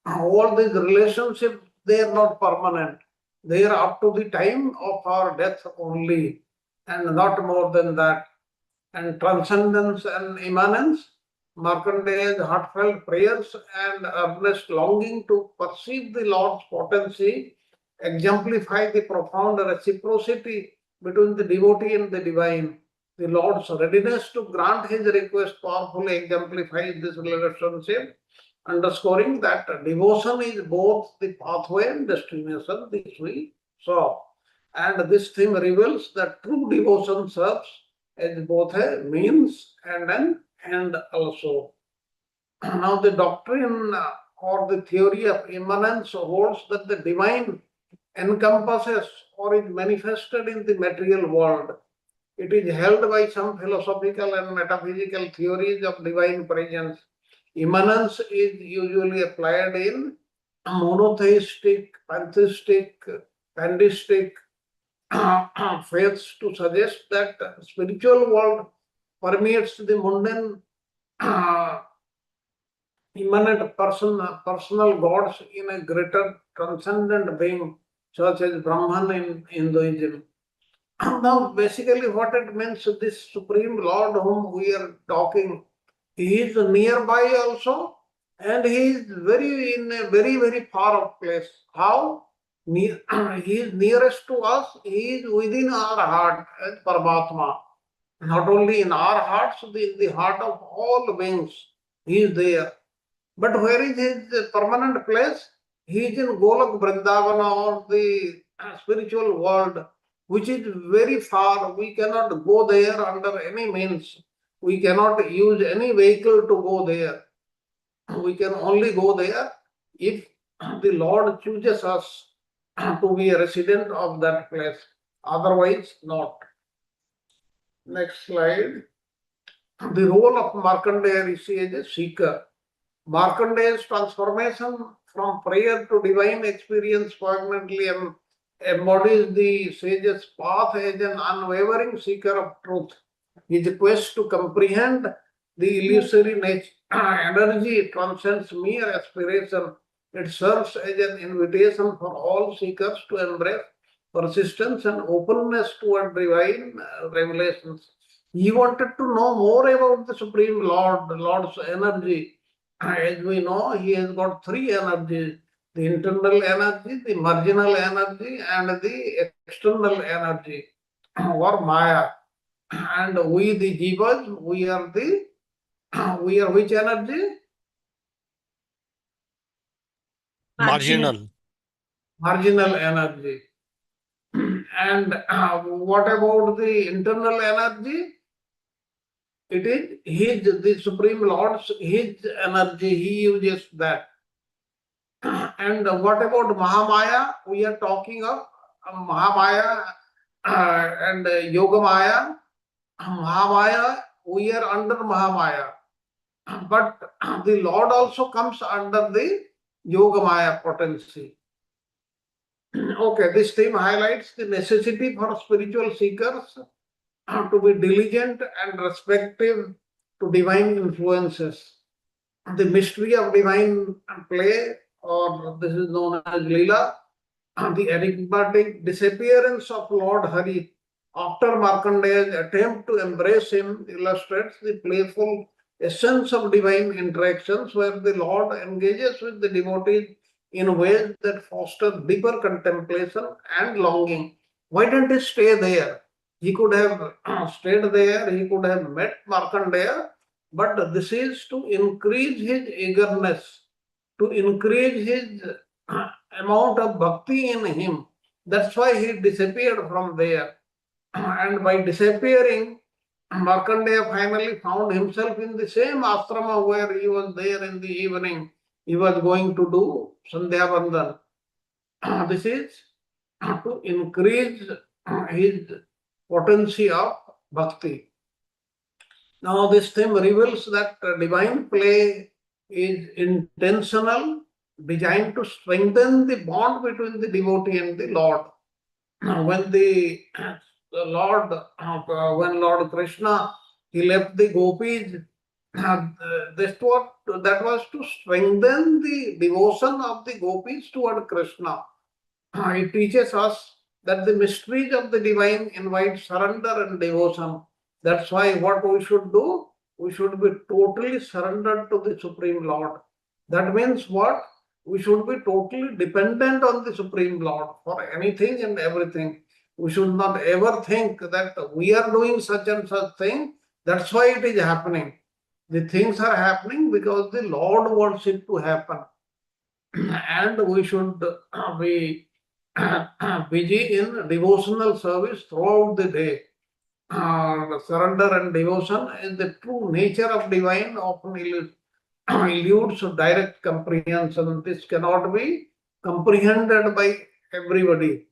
All these relationships, they are not permanent. They are up to the time of our death only, and not more than that. And transcendence and immanence, Markandeya's heartfelt prayers and earnest longing to perceive the Lord's potency exemplify the profound reciprocity between the devotee and the divine. The Lord's readiness to grant his request powerfully exemplifies this relationship, underscoring that devotion is both the pathway and destination. This we saw. And this theme reveals that true devotion serves as both a means and an end also. Now, the doctrine or the theory of immanence holds that the divine encompasses or is manifested in the material world. It is held by some philosophical and metaphysical theories of divine presence. Immanence is usually applied in monotheistic, pantheistic, pandeistic faiths to suggest that spiritual world permeates the mundane immanent personal gods in a greater transcendent being, such as Brahman in Hinduism. Now, basically, what it means, this Supreme Lord whom we are talking, he is nearby also, and he is very in a very, very far off place. How? He is nearest to us, he is within our heart as Paramatma. Not only in our hearts, in the heart of all beings, he is there. But where is his permanent place? He is in Golok Vrindavana, or the spiritual world, which is very far. We cannot go there under any means. We cannot use any vehicle to go there. We can only go there if the Lord chooses us to be a resident of that place. Otherwise, not. Next slide. The role of Markandeya Rishi as a seeker. Markandeya's transformation from prayer to divine experience poignantly embodies the sage's path as an unwavering seeker of truth. His quest to comprehend the illusory energy transcends mere aspiration. It serves as an invitation for all seekers to embrace persistence and openness toward divine revelations. He wanted to know more about the Supreme Lord, the Lord's energy. As we know, he has got three energies: the internal energy, the marginal energy, and the external energy, or Maya. And we, the jivas, we are which energy? Marginal. Marginal energy. And what about the internal energy? It is his, the Supreme Lord's, his energy. He uses that. And what about Mahamaya? We are talking of Mahamaya and Yogamaya. Mahamaya, we are under Mahamaya. But the Lord also comes under the Yogamaya potency. Okay, this theme highlights the necessity for spiritual seekers to be diligent and respective to divine influences. The mystery of divine play, or this is known as Leela, the enigmatic disappearance of Lord Hari after Markandeya's attempt to embrace him, illustrates the playful essence of divine interactions, where the Lord engages with the devotees in ways that foster deeper contemplation and longing. Why didn't he stay there? He could have stayed there, he could have met Markandeya, but this is to increase his eagerness, to increase his amount of bhakti in him. That's why he disappeared from there. And by disappearing, Markandeya finally found himself in the same ashrama where he was there in the evening. He was going to do Sandhya Bandhan. This is to increase his potency of bhakti. Now, this theme reveals that divine play is intentional, designed to strengthen the bond between the devotee and the Lord. When when Lord Krishna, he left the gopis, that was to strengthen the devotion of the gopis toward Krishna. It teaches us that the mysteries of the divine invite surrender and devotion. That's why what we should do, we should be totally surrendered to the Supreme Lord. That means what? We should be totally dependent on the Supreme Lord for anything and everything. We should not ever think that we are doing such and such thing, that's why it is happening. The things are happening because the Lord wants it to happen. And we should be busy in devotional service throughout the day. Surrender and devotion is the true nature of divine, often eludes direct comprehension. This cannot be comprehended by everybody.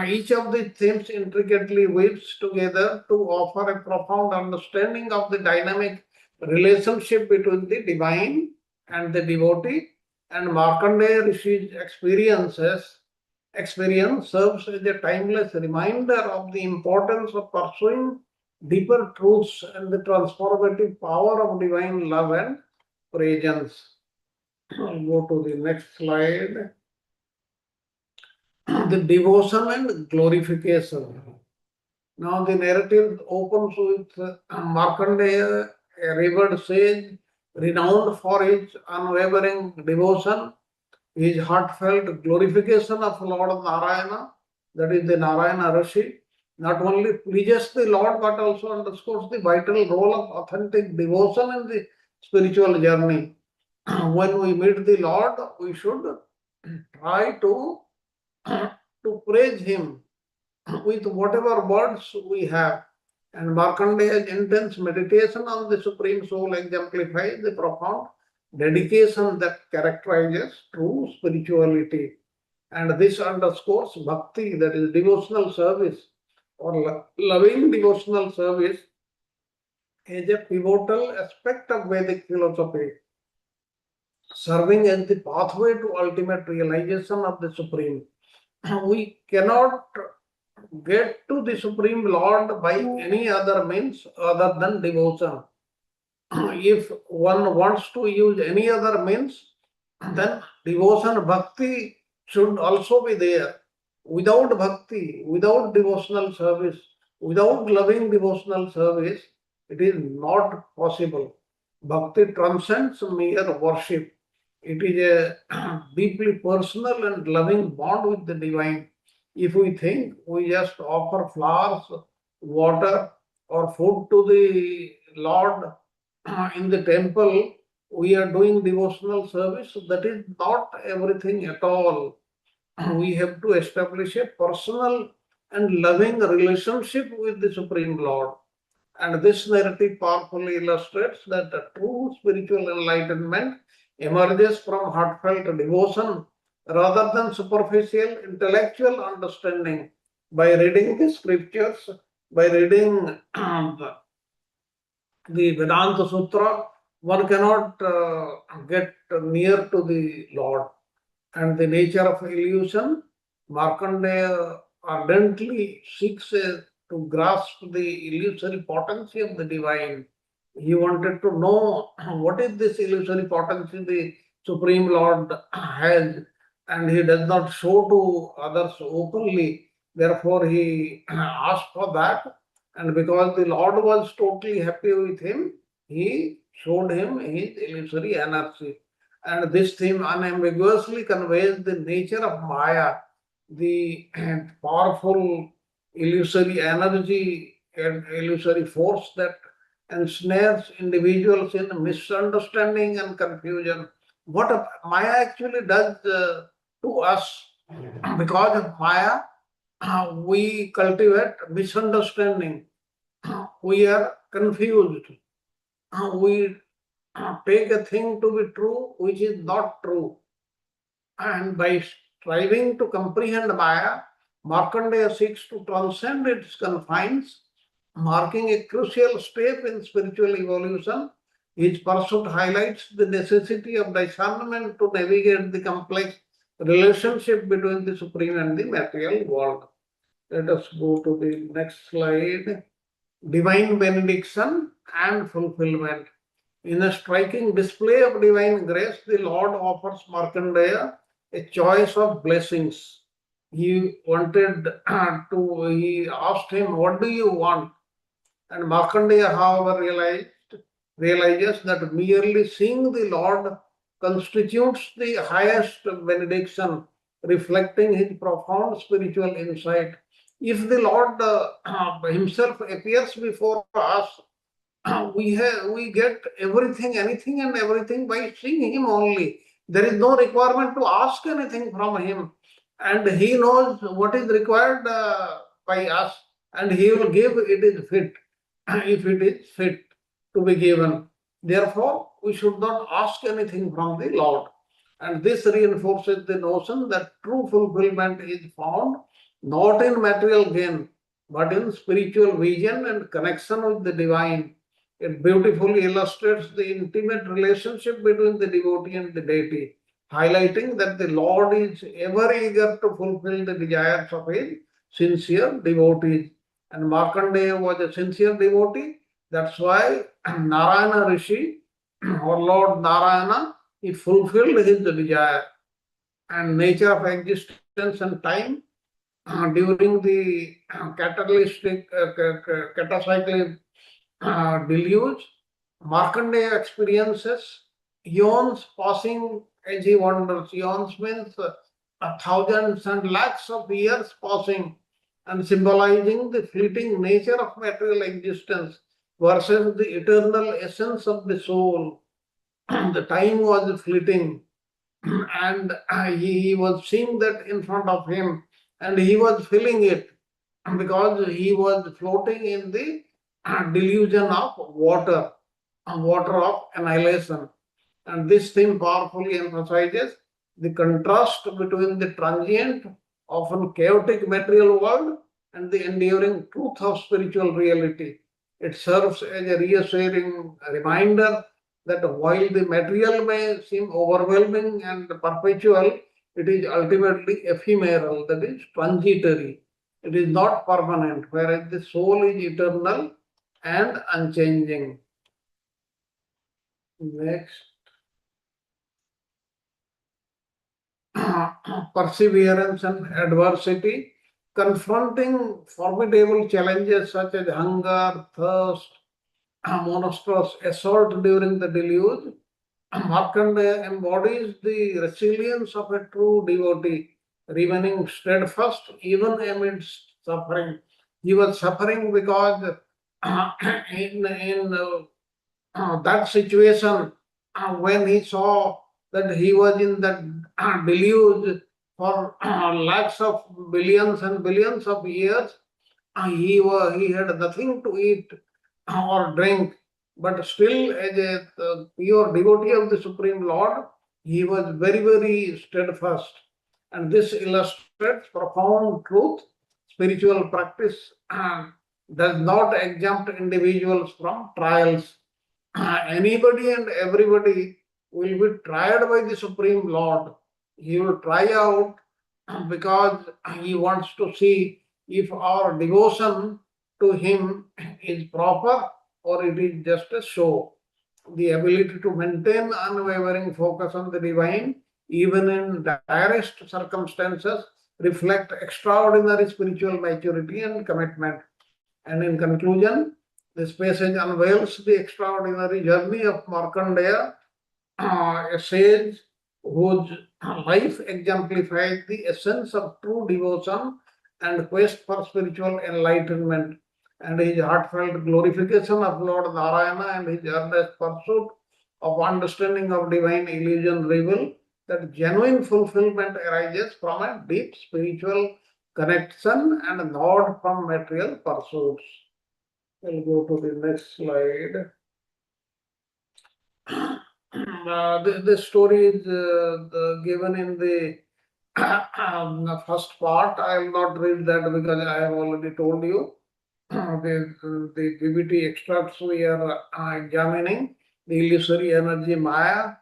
Each of the themes intricately weaves together to offer a profound understanding of the dynamic relationship between the divine and the devotee, and Markandeya Rishi's experience serves as a timeless reminder of the importance of pursuing deeper truths and the transformative power of divine love and presence. I'll go to the next slide. The devotion and glorification. Now the narrative opens with Markandeya, a revered sage, renowned for his unwavering devotion, his heartfelt glorification of Lord Narayana, that is the Narayana Rishi, not only pleases the Lord but also underscores the vital role of authentic devotion in the spiritual journey. When we meet the Lord, we should try to praise Him with whatever words we have. And Markandeya's intense meditation on the Supreme Soul exemplifies the profound dedication that characterizes true spirituality. And this underscores bhakti, that is devotional service or loving devotional service, is a pivotal aspect of Vedic philosophy, serving as the pathway to ultimate realization of the Supreme. We cannot get to the Supreme Lord by any other means other than devotion. If one wants to use any other means, then devotion, bhakti should also be there. Without bhakti, without devotional service, without loving devotional service, it is not possible. Bhakti transcends mere worship. It is a deeply personal and loving bond with the divine. If we think we just offer flowers, water, or food to the Lord in the temple, we are doing devotional service. That is not everything at all. We have to establish a personal and loving relationship with the Supreme Lord. And this narrative powerfully illustrates that the true spiritual enlightenment emerges from heartfelt devotion rather than superficial intellectual understanding. By reading the scriptures, by reading the Vedanta Sutra, one cannot get near to the Lord. And the nature of illusion, Markandeya ardently seeks to grasp the illusory potency of the divine. He wanted to know what is this illusory potency the Supreme Lord has, and he does not show to others openly. Therefore, he asked for that, and because the Lord was totally happy with him, he showed him his illusory energy. And this theme unambiguously conveys the nature of Maya, the powerful illusory energy and illusory force that ensnares individuals in misunderstanding and confusion. What Maya actually does to us, because of Maya, we cultivate misunderstanding. We are confused. We take a thing to be true which is not true. And by striving to comprehend Maya, Markandeya seeks to transcend its confines, marking a crucial step in spiritual evolution. His pursuit highlights the necessity of discernment to navigate the complex relationship between the supreme and the material world. Let us go to the next slide. Divine benediction and fulfillment. In a striking display of divine grace, the Lord offers Markandeya a choice of blessings. He he asked him, "What do you want?" And Markandeya, however, realized realizes that merely seeing the Lord constitutes the highest benediction, reflecting his profound spiritual insight. If the Lord himself appears before us, we get everything, anything and everything by seeing him only. There is no requirement to ask anything from him, and he knows what is required by us, and he will give it is fit if it is fit to be given. Therefore, we should not ask anything from the Lord. And this reinforces the notion that true fulfillment is found not in material gain, but in spiritual vision and connection with the divine. It beautifully illustrates the intimate relationship between the devotee and the deity, highlighting that the Lord is ever eager to fulfill the desires of his sincere devotees. And Markandeya was a sincere devotee. That's why Narayana Rishi, or Lord Narayana, he fulfilled his desire. And nature of existence and time during the catacyclic deluge, Markandeya experiences eons passing as he wanders. Eons means thousands and lakhs of years passing, and symbolizing the fleeting nature of material existence versus the eternal essence of the soul. The time was fleeting, and he was seeing that in front of him, and he was feeling it because he was floating in the delusion of water of annihilation. And this theme powerfully emphasizes the contrast between the transient, often chaotic material world and the enduring truth of spiritual reality. It serves as a reassuring reminder that while the material may seem overwhelming and perpetual, it is ultimately ephemeral, that is transitory. It is not permanent, whereas the soul is eternal and unchanging. Next. Perseverance and adversity, confronting formidable challenges such as hunger, thirst, monstrous assault during the deluge. Markandeya embodies the resilience of a true devotee, remaining steadfast even amidst suffering. He was suffering because in that situation, when he saw that he was in that deluge for lakhs of billions and billions of years, he had nothing to eat or drink, but still, as a pure devotee of the Supreme Lord, he was very, very steadfast. And this illustrates profound truth. Spiritual practice does not exempt individuals from trials. Anybody and everybody will be tried by the Supreme Lord. He will try out because he wants to see if our devotion to him is proper or it is just a show. The ability to maintain unwavering focus on the divine, even in direst circumstances, reflect extraordinary spiritual maturity and commitment. And in conclusion, this passage unveils the extraordinary journey of Markandeya, a sage whose life exemplifies the essence of true devotion and quest for spiritual enlightenment, and his heartfelt glorification of Lord Narayana and his earnest pursuit of understanding of divine illusion reveal that genuine fulfillment arises from a deep spiritual connection and not from material pursuits. We'll go to the next slide. This story is given in the first part. I will not read that because I have already told you. The PBT extracts we are examining the illusory energy Maya.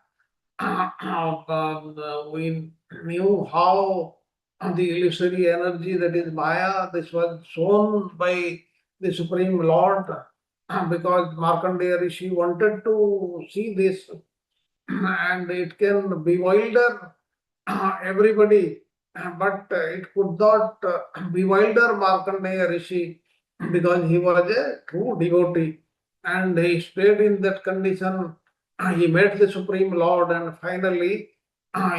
We knew how the illusory energy that is Maya, this was shown by the Supreme Lord because Markandeya Rishi wanted to see this and it can bewilder everybody, but it could not bewilder Markandeya Rishi because he was a true devotee. and he stayed in that condition. He met the Supreme Lord, and finally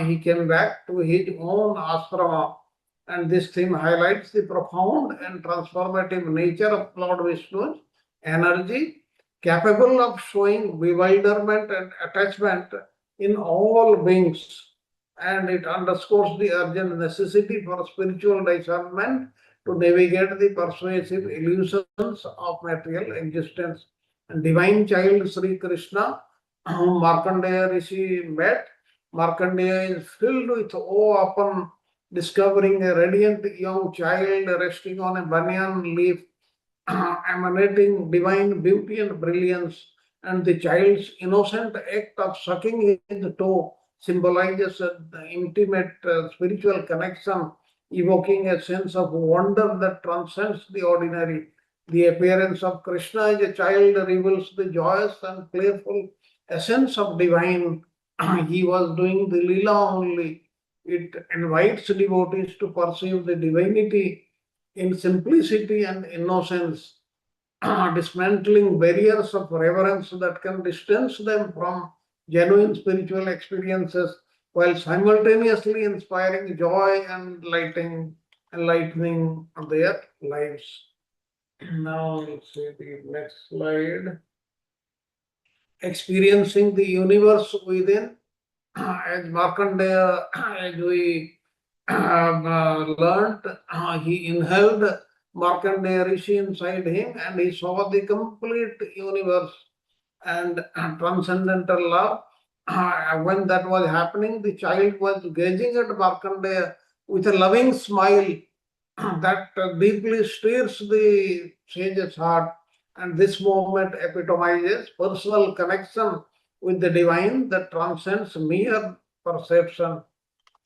he came back to his own ashrama. And this theme highlights the profound and transformative nature of Lord Vishnu's energy, capable of showing bewilderment and attachment in all beings. And it underscores the urgent necessity for spiritual discernment to navigate the persuasive illusions of material existence. And divine child Sri Krishna, whom Markandeya Rishi met, Markandeya is filled with awe upon discovering a radiant young child resting on a banyan leaf, emanating divine beauty and brilliance. And the child's innocent act of sucking his toe symbolizes an intimate spiritual connection, evoking a sense of wonder that transcends the ordinary. The appearance of Krishna as a child reveals the joyous and playful essence of divine. He was doing the lila only. It invites devotees to perceive the divinity in simplicity and innocence, dismantling barriers of reverence that can distance them from genuine spiritual experiences while simultaneously inspiring joy and enlightening their lives. Now let's see the next slide. Experiencing the universe within, as Markandeya, as we learned, he inhaled Markandeya Rishi inside him and he saw the complete universe and transcendental love. When that was happening, the child was gazing at Markandeya with a loving smile that deeply stirs the sage's heart. And this moment epitomizes personal connection with the divine that transcends mere perception.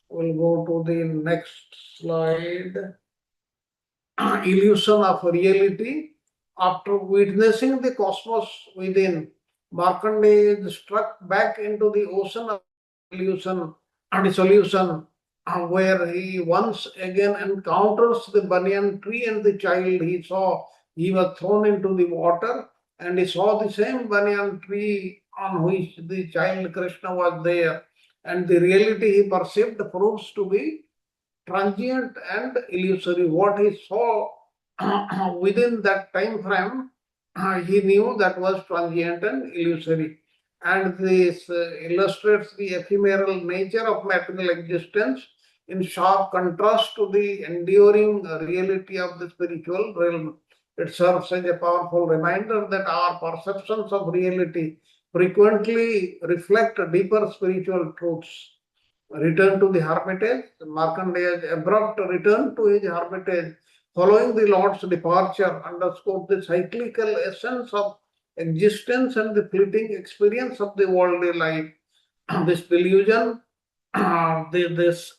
We'll go to the next slide. Illusion of reality. After witnessing the cosmos within, Markandeya is struck back into the ocean of illusion and dissolution, where he once again encounters the banyan tree and the child he saw. He was thrown into the water and he saw the same banyan tree on which the child Krishna was there. And the reality he perceived proves to be transient and illusory. What he saw within that time frame, he knew that was transient and illusory. And this illustrates the ephemeral nature of material existence in sharp contrast to the enduring reality of the spiritual realm. It serves as a powerful reminder that our perceptions of reality frequently reflect deeper spiritual truths. Return to the hermitage, Markandeya's abrupt return to his hermitage following the Lord's departure underscored the cyclical essence of existence and the fleeting experience of the worldly life. This delusion, this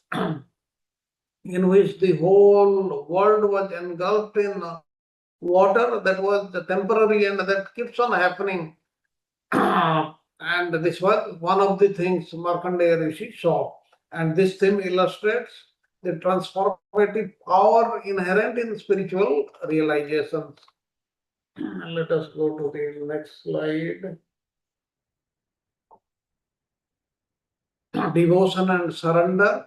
in which the whole world was engulfed in water, that was temporary and that keeps on happening. And this was one of the things Markandeya Rishi saw. And this theme illustrates the transformative power inherent in spiritual realizations. Let us go to the next slide. Devotion and surrender.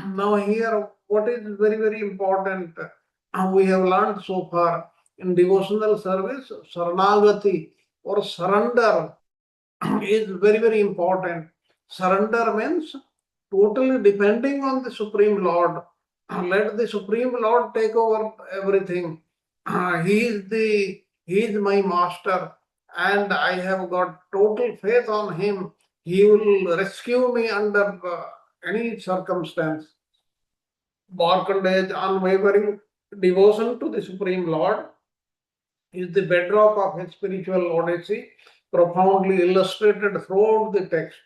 Now, here, what is very, very important, we have learned so far in devotional service, Saranagati or surrender is very, very important. Surrender means totally depending on the Supreme Lord. Let the Supreme Lord take over everything. He is my master, and I have got total faith on him. He will rescue me under any circumstance. Markandeya's unwavering devotion to the Supreme Lord is the bedrock of his spiritual odyssey, profoundly illustrated throughout the text.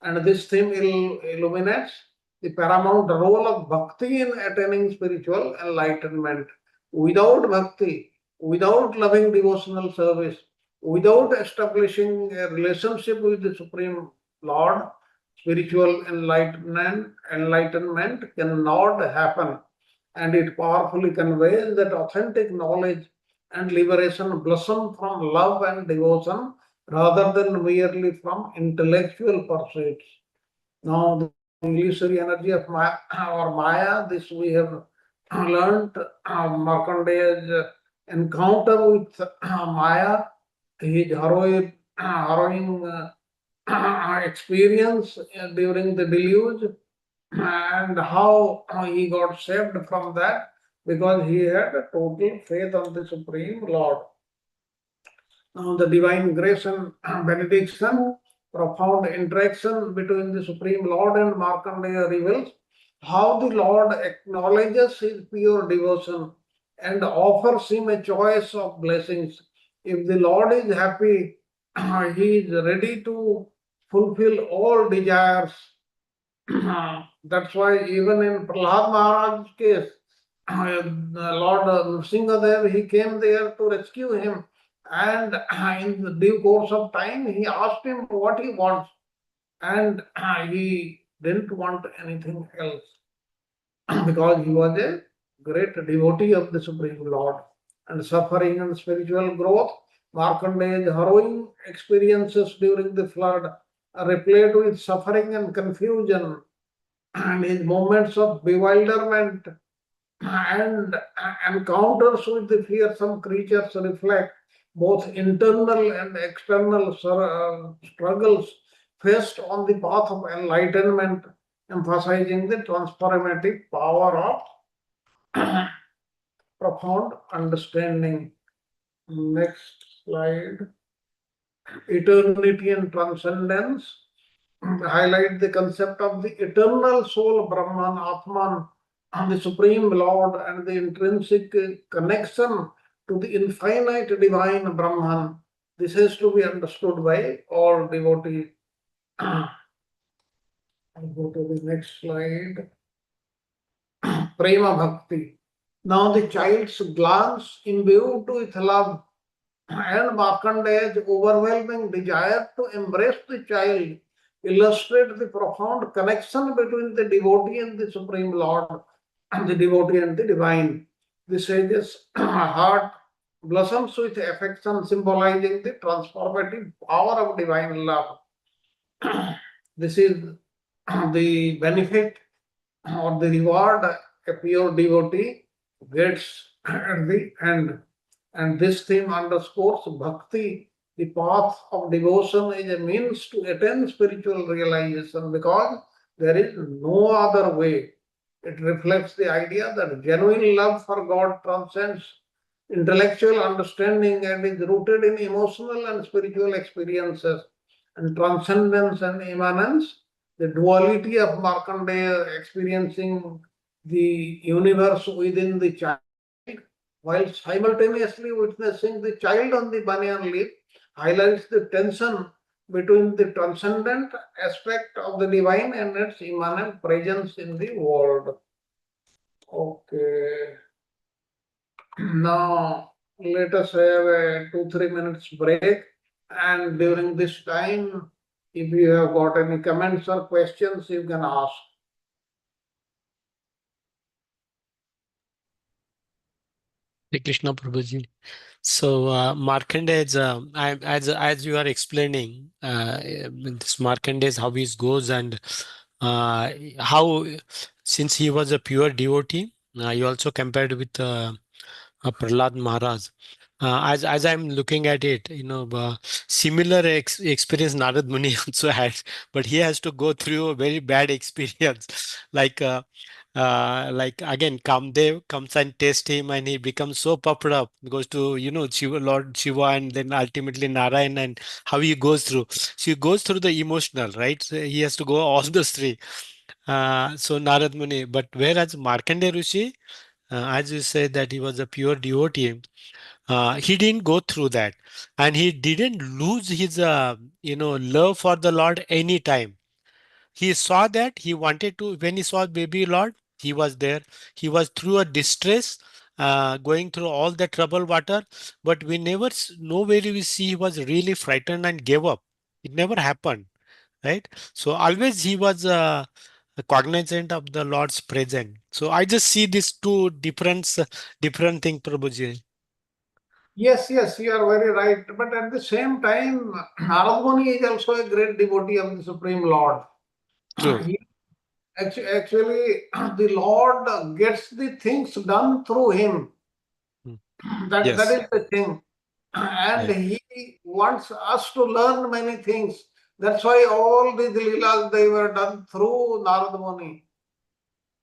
And this theme illuminates the paramount role of bhakti in attaining spiritual enlightenment. Without bhakti, without loving devotional service, without establishing a relationship with the Supreme Lord, spiritual enlightenment cannot happen. And it powerfully conveys that authentic knowledge and liberation blossom from love and devotion rather than merely from intellectual pursuits. Now, the illusory energy of Maya, or Maya, this we have learned. Markandeya's encounter with Maya, his harrowing experience during the deluge, and how he got saved from that because he had total faith on the Supreme Lord. Now, the divine grace and benediction, profound interaction between the Supreme Lord and Markandeya reveals how the Lord acknowledges his pure devotion and offers him a choice of blessings. If the Lord is happy, he is ready to fulfill all desires. That's why even in Prahlad Maharaj's case, Lord Nrsingadev, he came there to rescue him. And in the due course of time, he asked him what he wants. And he didn't want anything else because he was a great devotee of the Supreme Lord. And suffering and spiritual growth, Markandeya's harrowing experiences during the flood are replayed with suffering and confusion, and his moments of bewilderment and encounters with the fearsome creatures reflect both internal and external struggles faced on the path of enlightenment, emphasizing the transformative power of profound understanding. Next slide. Eternity and transcendence highlight the concept of the eternal soul, Brahman, Atman, and the Supreme Lord, and the intrinsic connection to the infinite divine Brahman. This has to be understood by all devotees. I'll go to the next slide. Prema Bhakti. Now the child's glance imbued with love and Markandeya's overwhelming desire to embrace the child illustrate the profound connection between the devotee and the Supreme Lord, and the devotee and the divine. The sage's heart blossoms with affection, symbolizing the transformative power of divine love. This is the benefit or the reward a pure devotee gets at the end. And this theme underscores bhakti, the path of devotion is a means to attain spiritual realization because there is no other way. It reflects the idea that genuine love for God transcends intellectual understanding and is rooted in emotional and spiritual experiences. And transcendence and immanence, the duality of Markandeya experiencing the universe within the child while simultaneously witnessing the child on the banyan leaf, highlights the tension between the transcendent aspect of the divine and its immanent presence in the world. Okay. Now, let us have a 2-3 minutes break. And during this time, if you have got any comments or questions, you can ask. Hare Krishna Prabhuji. So Markandeya, as you are explaining, this Markandeya, how he goes and how, since he was a pure devotee, you also compared with Prahlad Maharaj. As I'm looking at it, similar experience Narad Muni also had, but he has to go through a very bad experience, like. Like again, Kamdev comes and tests him, and he becomes so puffed up, goes to Shiva, Lord Shiva, and then ultimately Narayan, and how he goes through. So he goes through the emotional, right? So he has to go all those three. So Narad Muni, but whereas Markandeya Rishi, as you said that he was a pure devotee, he didn't go through that, and he didn't lose his love for the Lord any time. He saw that he wanted to, when he saw baby Lord, he was there. He was through a distress, going through all the trouble water, but we never, nowhere we see he was really frightened and gave up. It never happened, right? So always he was cognizant of the Lord's presence. So I just see these two different thing, Prabhuji. Yes, yes, you are very right. But at the same time, Narad Muni is also a great devotee of the Supreme Lord. True. He, actually, the Lord gets the things done through him. Mm. That Yes. is the thing. And Yeah. he wants us to learn many things. That's why all these Leelas, they were done through Narad Muni.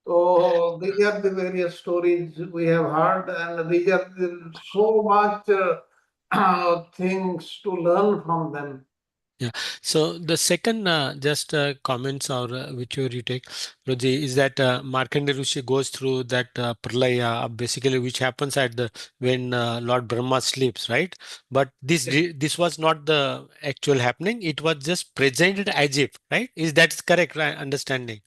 So these are the various stories we have heard, and these are so much things to learn from them. Yeah. So the second just comments or which you retake, Roji, is that Markandeya Rishi goes through that pralaya, basically which happens at the when Lord Brahma sleeps, right? But this was not the actual happening. It was just presented as if, right? Is that correct, right? Understanding?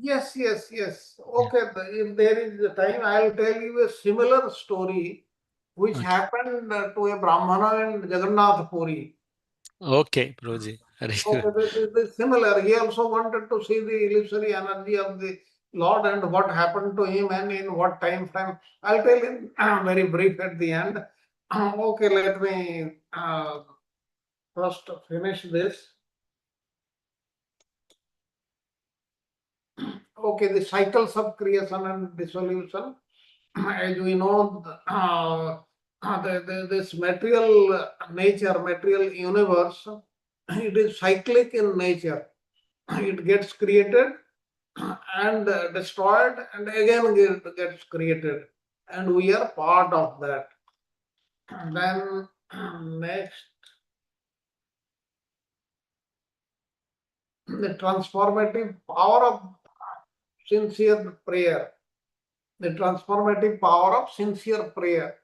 Yes, yes, yes. Yeah. Okay, if there is time, I'll tell you a similar story which Okay. happened to a Brahmana in Jagannath Puri. Okay, Roji. Very good. Okay, this is similar. He also wanted to see the illusory energy of the Lord and what happened to him and in what time frame. I'll tell him very brief at the end. Okay, let me first finish this. Okay, the cycles of creation and dissolution. As we know, this material nature, material universe, it is cyclic in nature. It gets created and destroyed and again gets created. And we are part of that. And then next, the transformative power of sincere prayer. The transformative power of sincere prayer.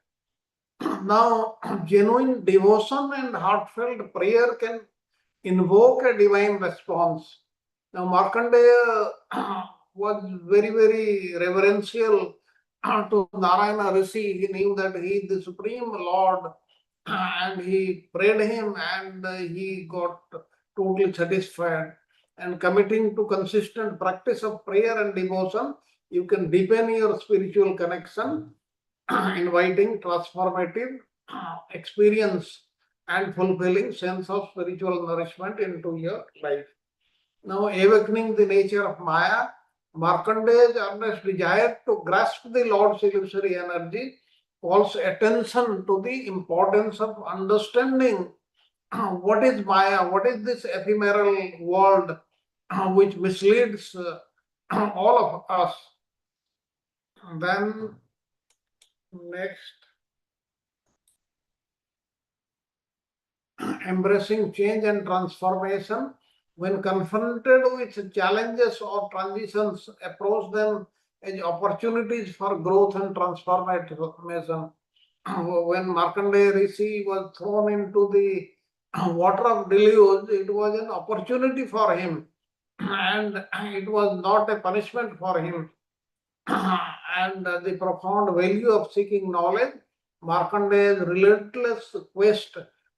Now, genuine devotion and heartfelt prayer can invoke a divine response. Now, Markandeya was very, very reverential to Narayana Rishi. He knew that he is the Supreme Lord and he prayed him and he got totally satisfied. And committing to consistent practice of prayer and devotion, you can deepen your spiritual connection, inviting transformative experience and fulfilling sense of spiritual nourishment into your life. Now, awakening the nature of Maya, Markandeya's earnest desire to grasp the Lord's illusory energy calls attention to the importance of understanding what is Maya, what is this ephemeral world which misleads all of us. And then next, embracing change and transformation. When confronted with challenges or transitions, approach them as opportunities for growth and transformation. When Markandeya Rishi was thrown into the water of deluge, it was an opportunity for him and it was not a punishment for him. And the profound value of seeking knowledge, Markandeya's relentless quest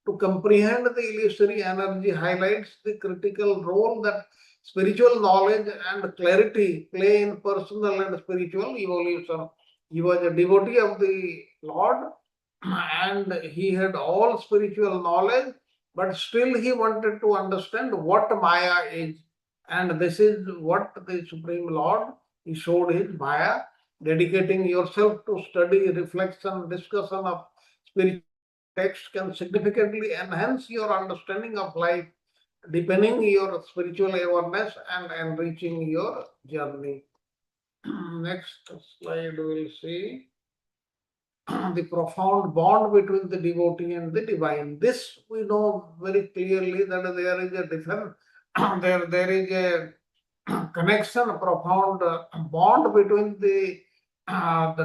to comprehend the illusory energy highlights the critical role that spiritual knowledge and clarity play in personal and spiritual evolution. He was a devotee of the Lord and he had all spiritual knowledge, but still he wanted to understand what Maya is. And this is what the Supreme Lord, he showed his Maya, dedicating yourself to study, reflection, discussion of spiritual text can significantly enhance your understanding of life, deepening your spiritual awareness and enriching your journey. Next slide we'll see the profound bond between the devotee and the divine. This we know very clearly that there is a different, there is a connection, a profound bond between the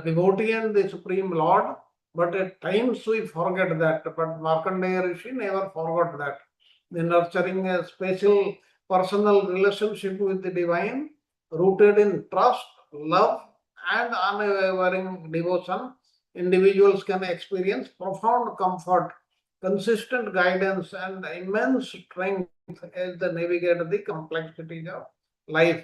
devotee and the Supreme Lord. But at times we forget that. But Markandeya Rishi never forgot that. The nurturing a special personal relationship with the divine, rooted in trust, love, and unwavering devotion, individuals can experience profound comfort, consistent guidance, and immense strength as they navigate the complexities of life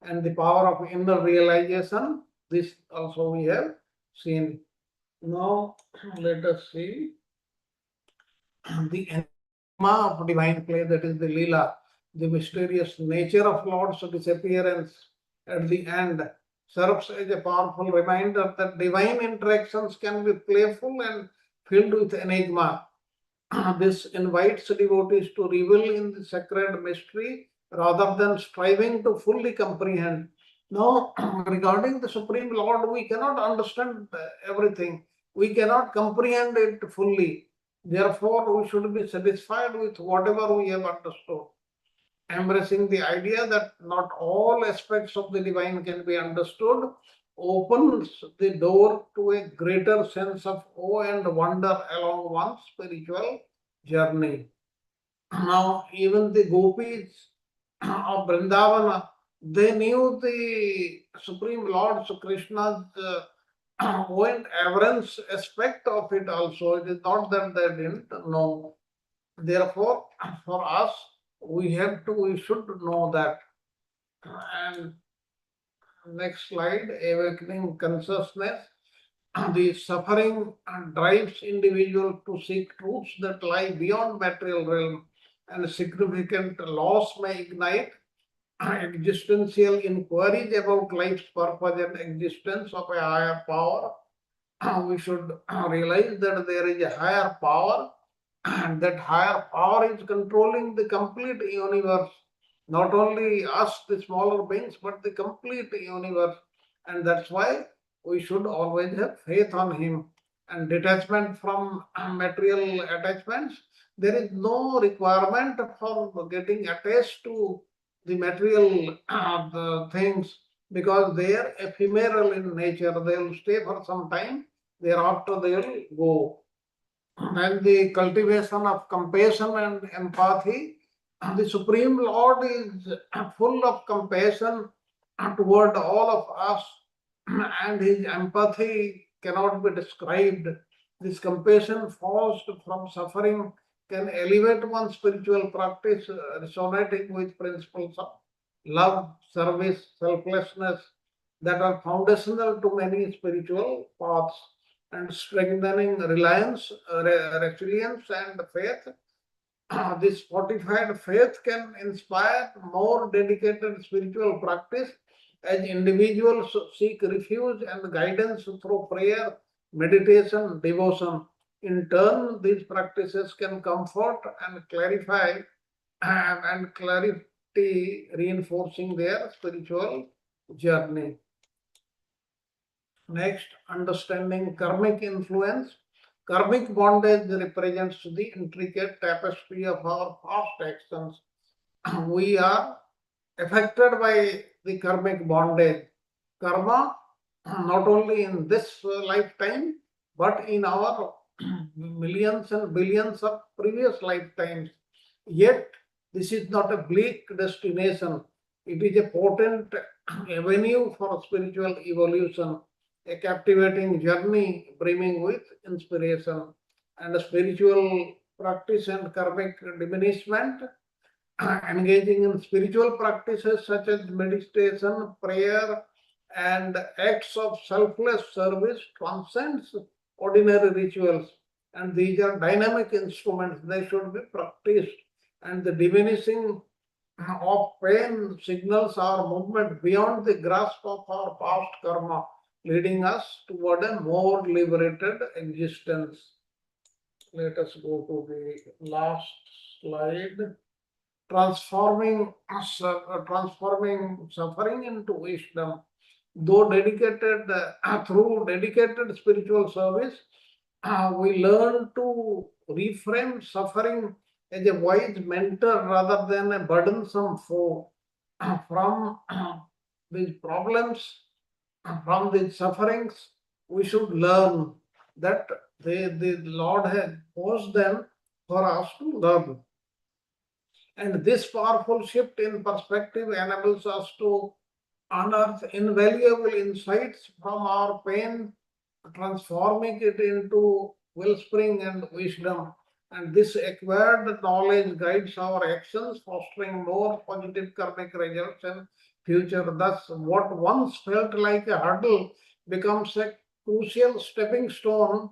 and the power of inner realization. This also we have seen. Now, let us see. the enigma of divine play, that is the Leela, the mysterious nature of Lord's disappearance at the end, serves as a powerful reminder that divine interactions can be playful and filled with enigma. This invites devotees to revel in the sacred mystery rather than striving to fully comprehend. Now, regarding the Supreme Lord, we cannot understand everything. We cannot comprehend it fully. Therefore, we should be satisfied with whatever we have understood. Embracing the idea that not all aspects of the divine can be understood opens the door to a greater sense of awe and wonder along one's spiritual journey. Now, even the gopis of Vrindavana, they knew the Supreme Lord Krishna's and avarice aspect of it also. It is not that they didn't know. Therefore, for us, we should know that. And next slide, awakening consciousness. The suffering drives individual to seek truths that lie beyond material realm, and significant loss may ignite existential inquiries about life's purpose and existence of a higher power. We should realize that there is a higher power, and that higher power is controlling the complete universe, not only us, the smaller beings, but the complete universe. And that's why we should always have faith on Him and detachment from material attachments. There is no requirement for getting attached to the material the things, because they are ephemeral in nature. They will stay for some time, thereafter they will go. And the cultivation of compassion and empathy. The Supreme Lord is full of compassion toward all of us, and his empathy cannot be described. This compassion forced from suffering can elevate one's spiritual practice, resonating with principles of love, service, selflessness that are foundational to many spiritual paths, and strengthening reliance, resilience, and faith. This fortified faith can inspire more dedicated spiritual practice as individuals seek refuge and guidance through prayer, meditation, devotion. In turn, these practices can comfort and clarify and clarity, reinforcing their spiritual journey. Next, understanding karmic influence. Karmic bondage represents the intricate tapestry of our past actions. We are affected by the karmic bondage. Karma, not only in this lifetime, but in our millions and billions of previous lifetimes. Yet, this is not a bleak destination. It is a potent avenue for spiritual evolution, a captivating journey brimming with inspiration. And spiritual practice and karmic diminishment. Engaging in spiritual practices such as meditation, prayer, and acts of selfless service transcends ordinary rituals. And these are dynamic instruments, they should be practiced. And the diminishing of pain signals our movement beyond the grasp of our past karma, leading us toward a more liberated existence. Let us go to the last slide. Transforming suffering into wisdom. Though dedicated through dedicated spiritual service, we learn to reframe suffering as a wise mentor rather than a burdensome foe. From these problems, from these sufferings, we should learn that the Lord has posed them for us to learn. And this powerful shift in perspective enables us to unearth invaluable insights from our pain, transforming it into wellspring and wisdom. And this acquired knowledge guides our actions, fostering more positive karmic results in future. Thus, what once felt like a hurdle becomes a crucial stepping stone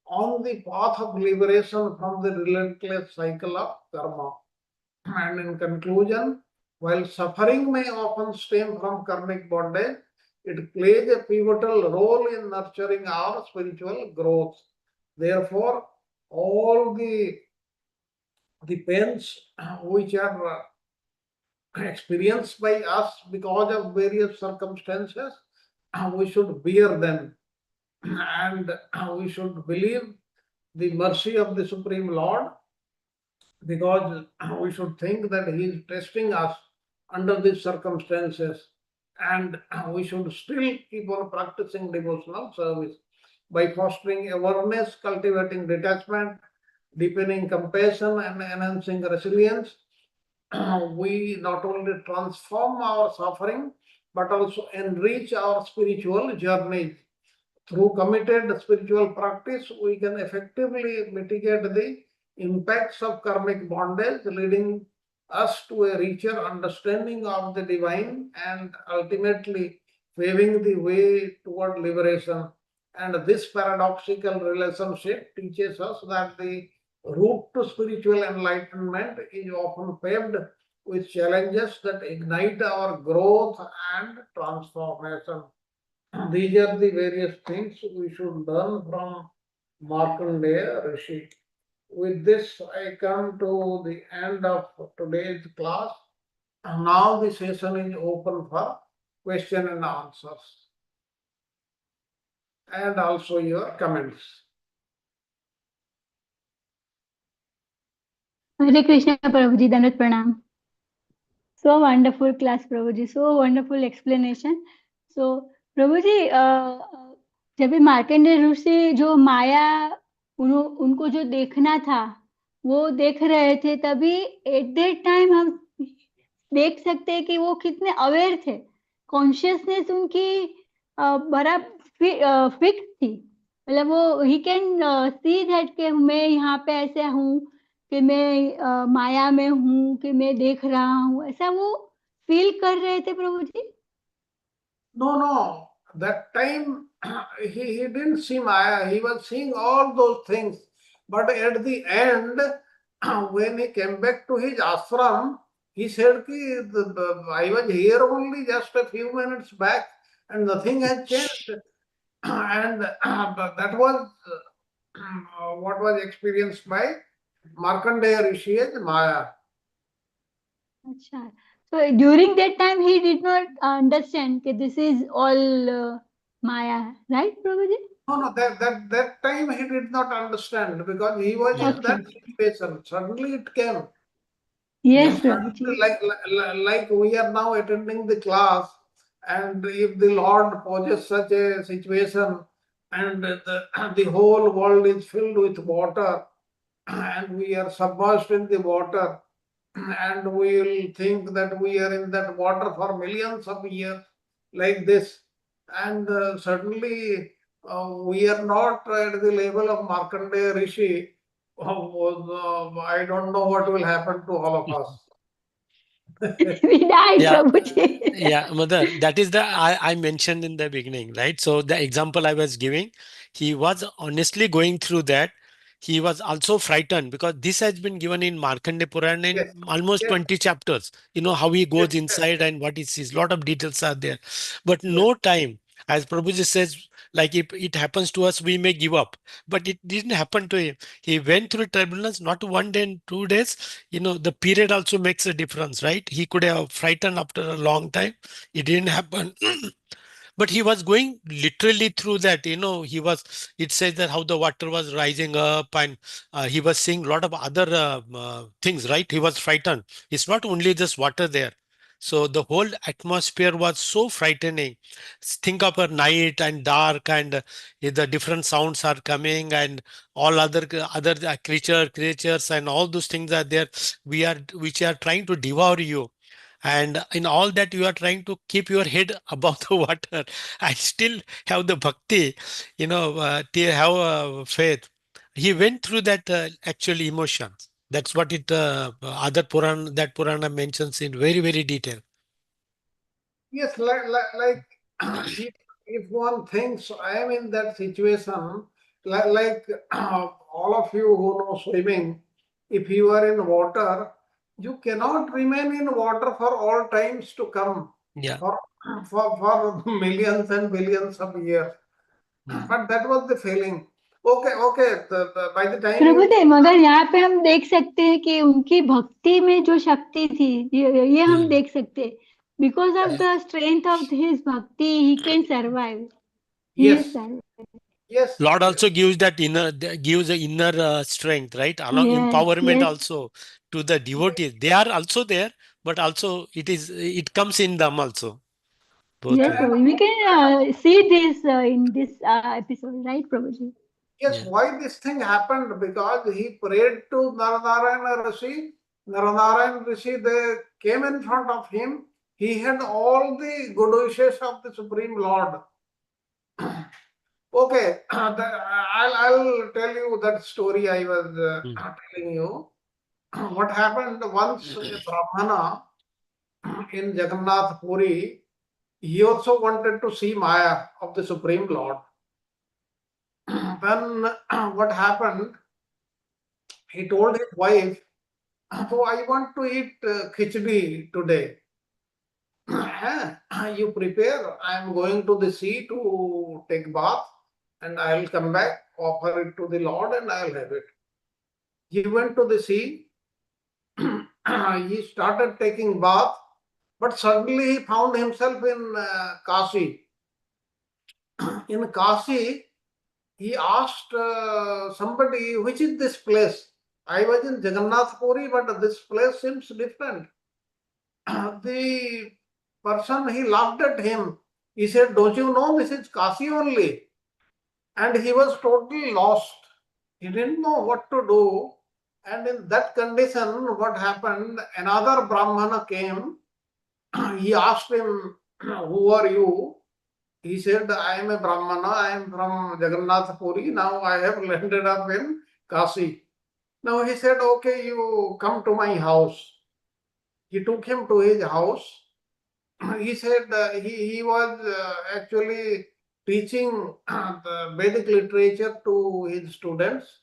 on the path of liberation from the relentless cycle of karma. And in conclusion, while suffering may often stem from karmic bondage, it plays a pivotal role in nurturing our spiritual growth. Therefore, all the pains which are experienced by us because of various circumstances, we should bear them and we should believe the mercy of the Supreme Lord, because we should think that He is testing us under these circumstances, and we should still keep on practicing devotional service by fostering awareness, cultivating detachment, deepening compassion, and enhancing resilience. We not only transform our suffering but also enrich our spiritual journey. Through committed spiritual practice, we can effectively mitigate the impacts of karmic bondage, leading us to a richer understanding of the divine and ultimately paving the way toward liberation. And this paradoxical relationship teaches us that the route to spiritual enlightenment is often paved with challenges that ignite our growth and transformation. These are the various things we should learn from Markandeya Rishi. With this, I come to the end of today's class. Now the session is open for question and answers and also your comments. Hare Krishna, Prabhuji, Dandat Pranam. So wonderful class, Prabhuji. So wonderful explanation. So Prabhuji, जब भी मार्कंडेय ऋषि जो माया उनको जो देखना था वो देख रहे थे, तभी एट दैट टाइम हम देख सकते हैं कि वो कितने अवेयर थे, कॉन्शियसनेस उनकी बड़ा फिक्स थी, मतलब वो ही कैन सी दैट कि मैं यहाँ पे ऐसे हूँ कि मैं माया में हूँ कि मैं देख रहा हूँ, ऐसा वो फील कर रहे थे प्रभु जी? No. That time he didn't see Maya. He was seeing all those things. But at the end, when he came back to his ashram, he said, I was here only just a few minutes back and nothing has changed. And that was what was experienced by Markandeya Rishi as Maya. अच्छा, so during that time he did not understand that this is all Maya, right, Prabhuji? No, that time he did not understand because he was in that situation. Suddenly it came. Yes, Just Prabhuji. like we are now attending the class, and if the Lord poses such a situation, and the whole world is filled with water, and we are submerged in the water, and we will think that we are in that water for millions of years, like this, and suddenly we are not at the level of Markandeya Rishi. I don't know what will happen to all of us. We died, Yeah, Prabhuji. yeah, mother. That is the I mentioned in the beginning, right? So the example I was giving, he was honestly going through that. He was also frightened because this has been given in Markandeya Purana in Yes, almost yes, 20 chapters. You know how he yes, goes inside and what he sees. Lot of details are there, but yes. no time. As Prabhuji says, like if it happens to us, we may give up. But it didn't happen to him. He went through turbulence, not 1 day and 2 days. The period also makes a difference, right? He could have frightened after a long time. It didn't happen. But he was going literally through that. It says that how the water was rising up, and he was seeing a lot of other things, right? He was frightened. It's not only just water there. So the whole atmosphere was so frightening. Think of a night and dark, and the different sounds are coming, and all other creatures and all those things are there. Which are trying to devour you, and in all that you are trying to keep your head above the water and still have the bhakti, to have faith. He went through that actual emotions. That's what it other Purana mentions in very very detail. Yes, like if one thinks I am in that situation, like all of you who know swimming, if you are in water, you cannot remain in water for all times to come, Yeah. for for millions and billions of years. Yeah. But that was the feeling. Okay, by the time you Prabhudeva मगर यहाँ पे हम देख सकते हैं कि उनकी भक्ति में जो शक्ति थी ये हम देख सकते हैं because of the strength of his bhakti he can survive he is yes, yes, Lord also gives that inner, gives a inner strength, right? Along yes empowerment yes also to the devotees. They are also there, but also it comes in them also. Both yes way. Prabhuji. We can see this in this episode, right, Prabhuji? yes. Yeah. Why this thing happened? Because he prayed to Naranarayana Rishi. Naranarayana Rishi, they came in front of him. He had all the good wishes of the Supreme Lord. Okay, I'll tell you that story I was Mm. telling you. What happened once, a Brahmana in Jagannath Puri, he also wanted to see Maya of the Supreme Lord. Then what happened? He told his wife, "So I want to eat khichdi today. You prepare. I am going to the sea to take bath, and I will come back, offer it to the Lord, and I will have it." He went to the sea. He started taking bath, but suddenly he found himself in Kashi. In Kashi, he asked somebody, "Which is this place? I was in Jagannath Puri, but this place seems different." The person, he laughed at him. He said, "Don't you know this is Kashi only?" And he was totally lost. He didn't know what to do. And in that condition, what happened? Another Brahmana came. He asked him, "Who are you?" He said, "I am a Brahmana. I am from Jagannath Puri. Now I have landed up in Kashi." Now he said, "Okay, you come to my house." He took him to his house. He said he was actually teaching the Vedic literature to his students.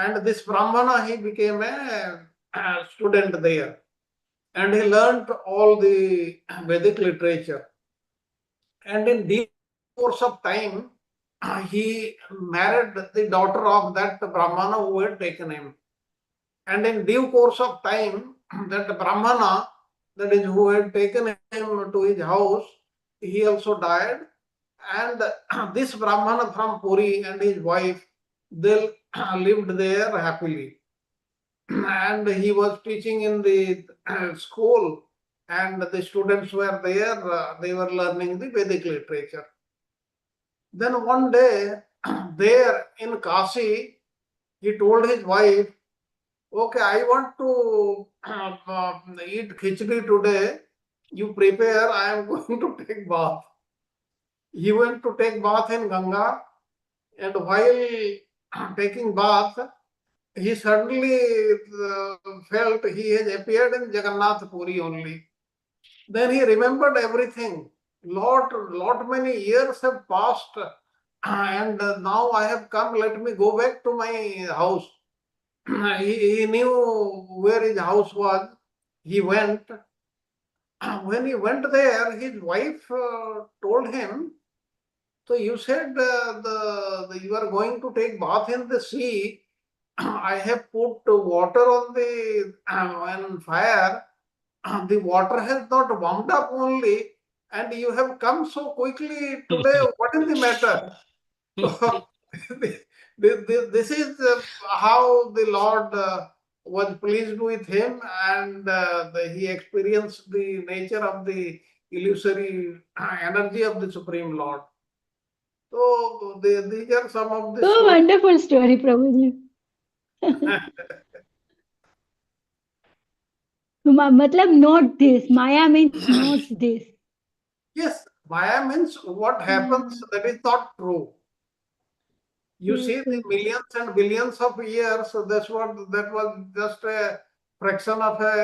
And this Brahmana, he became a student there. And he learned all the Vedic literature. And in due course of time, he married the daughter of that Brahmana who had taken him. And in due course of time, that Brahmana, that is, who had taken him to his house, he also died. And this Brahmana from Puri and his wife, they lived there happily. And he was teaching in the school, and the students were there, they were learning the Vedic literature. Then one day, there in Kashi, he told his wife, "Okay, I want to eat khichdi today. You prepare, I am going to take bath." He went to take bath in Ganga, and while taking bath, he suddenly felt he has appeared in Jagannath Puri only. Then he remembered everything. Lot many years have passed, and now I have come. Let me go back to my house. He knew where his house was. He went. When he went there, his wife told him, "So you said you are going to take bath in the sea. I have put water on the on fire. The water has not warmed up only, and you have come so quickly today. What is the matter?" So this is how the Lord was pleased with him, and he experienced the nature of the illusory energy of the Supreme Lord. So these are some of the So stories. wonderful story, Prabhuji. मतलब note this. Maya means notes this. Yes, Maya means what happens that is not true. You Yes, see the Prabhuji. millions and billions of years, so that's what that was just a fraction of a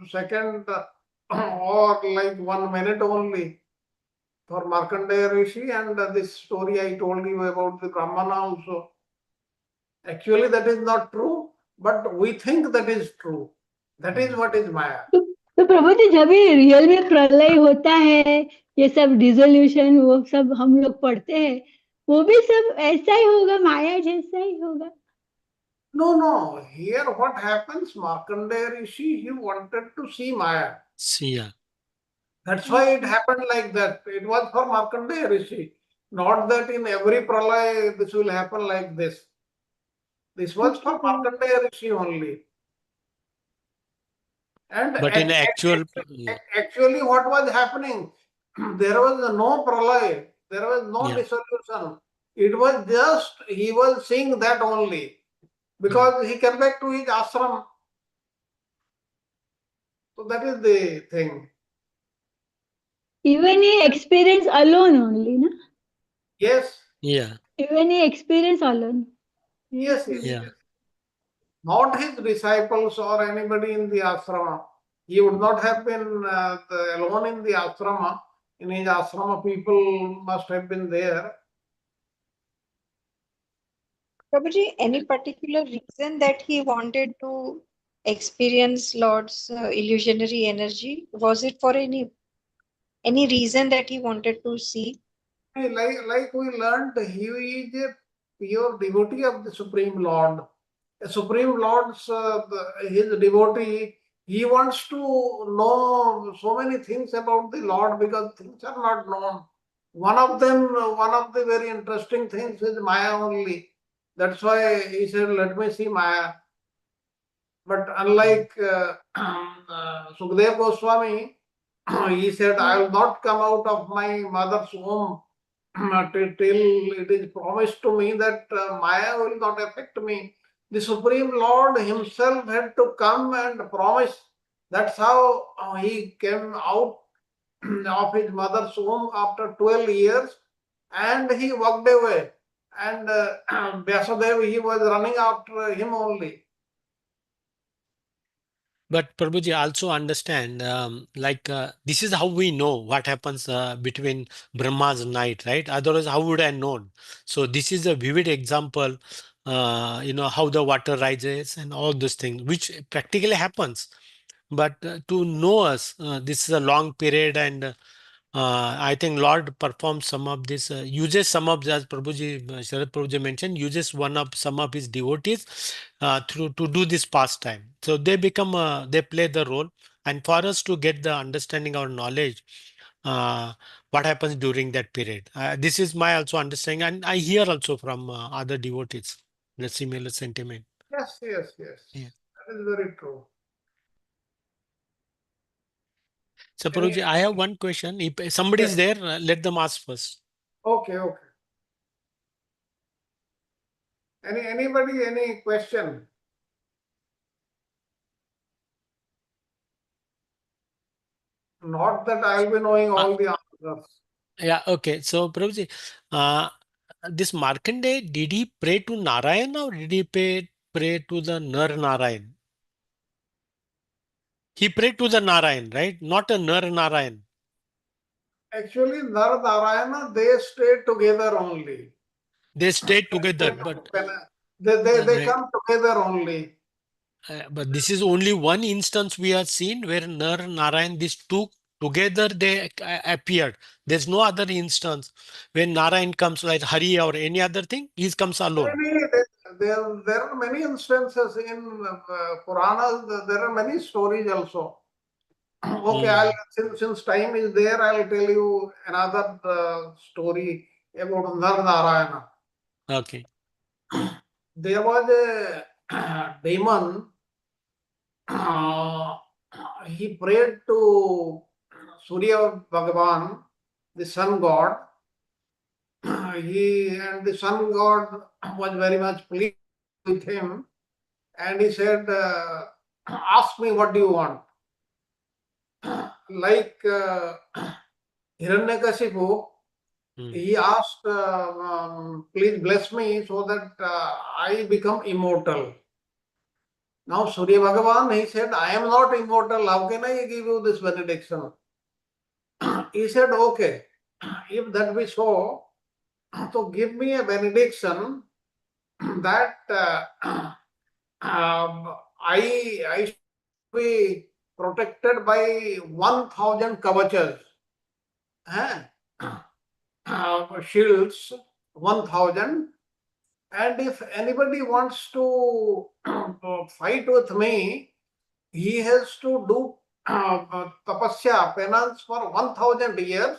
second or like 1 minute only. for Markandeya Rishi, and this story I told you about the Brahmana also. Actually, that is not true, but we think that is true. That is what is Maya. तो प्रभु जी जब भी real में प्रलय होता है, ये सब dissolution वो सब हम लोग पढ़ते हैं, वो भी सब ऐसा ही होगा, माया जैसा ही होगा. No, no. Here what happens, Markandeya Rishi, he wanted to see Maya. See, yeah. That's why it happened like that. It was for Markandeya Rishi. Not that in every pralay this will happen like this. This was for Markandeya Rishi only. And But in actual, actually what was happening, there was no pralay, there was no yeah. dissolution. It was just, he was seeing that only. Because he came back to his ashram. So that is the thing. Even he experience alone only, na? Yes. Yeah. Even he experience alone. Yes, yes, Yeah. yes. Not his disciples or anybody in the ashrama. He would not have been alone in the ashrama. In his ashrama, people must have been there. Prabhuji, any particular reason that he wanted to experience Lord's illusionary energy? Was it for any reason that he wanted to see? Like we learned, he is a pure devotee of the Supreme Lord. A Supreme Lord's his devotee. He wants to know so many things about the Lord because things are not known. One of them, one of the very interesting things is Maya only. That's why he said, "Let me see Maya." But unlike Sukdev Goswami, he said, "I will not come out of my mother's womb till it is promised to me that Maya will not affect me." The Supreme Lord himself had to come and promise. That's how he came out of his mother's womb after 12 years and he walked away. And Vyasadeva, he was running after him only. But Prabhuji also understand, this is how we know what happens between Brahma's night, right? Otherwise, how would I known? So this is a vivid example, how the water rises and all those things, which practically happens. But to know us, this is a long period, and I think Lord performs some of this, uses some of, as Prabhuji, Sharad Prabhuji mentioned, uses some of his devotees through to do this pastime. So they become, they play the role. And for us to get the understanding or knowledge, what happens during that period. This is my also understanding, and I hear also from other devotees the similar sentiment. Yes, yes, yes. Yeah. That is very true. So, Prabhuji, I have one question. If somebody is there, let them ask first. Okay, okay. Anybody, any question? Not that I'll be knowing all the answers. Yeah, okay. So, Prabhuji, this Markandeya, did he pray to Narayan or did he pray to the Nar Narayan? He prayed to the Narayan, right? Not a Nar Narayan. Actually, Nar Narayana, they stay together only. They stayed together, but They come together only. but this is only one instance we have seen where Nar Narayan, these two together they appeared. There's no other instance when Narayan comes like Hari or any other thing, he comes alone. There are many instances in Puranas, there are many stories also. Okay, since time is there, I'll tell you another story about Nar Narayana. Okay. There was a demon, he prayed to Surya Bhagavan, the sun god. And the sun god was very much pleased with him, and he said, "Ask me what do you want." Like Hiranyakashipu, he asked, "Please bless me so that I become immortal." Now Surya Bhagavan, he said, "I am not immortal. How can I give you this benediction?" He said, "Okay." if that be so, give me a benediction that I should be protected by 1,000 kavachas, shields, 1,000. And if anybody wants to fight with me, he has to do tapasya, penance for 1,000 years.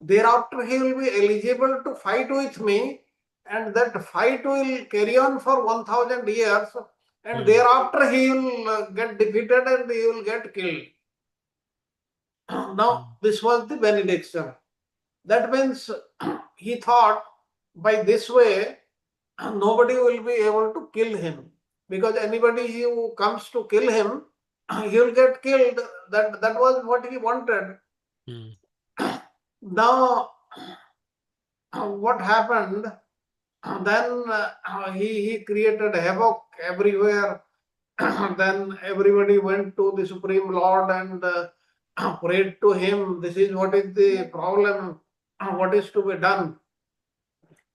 Thereafter, he will be eligible to fight with me, and that fight will carry on for 1,000 years. And thereafter, he will get defeated and he will get killed. Now, this was the benediction. That means he thought by this way, nobody will be able to kill him, because anybody who comes to kill him, he will get killed. That was what he wanted. Now, what happened? Then he created havoc everywhere. Then everybody went to the Supreme Lord and prayed to him. This is what is the problem, what is to be done.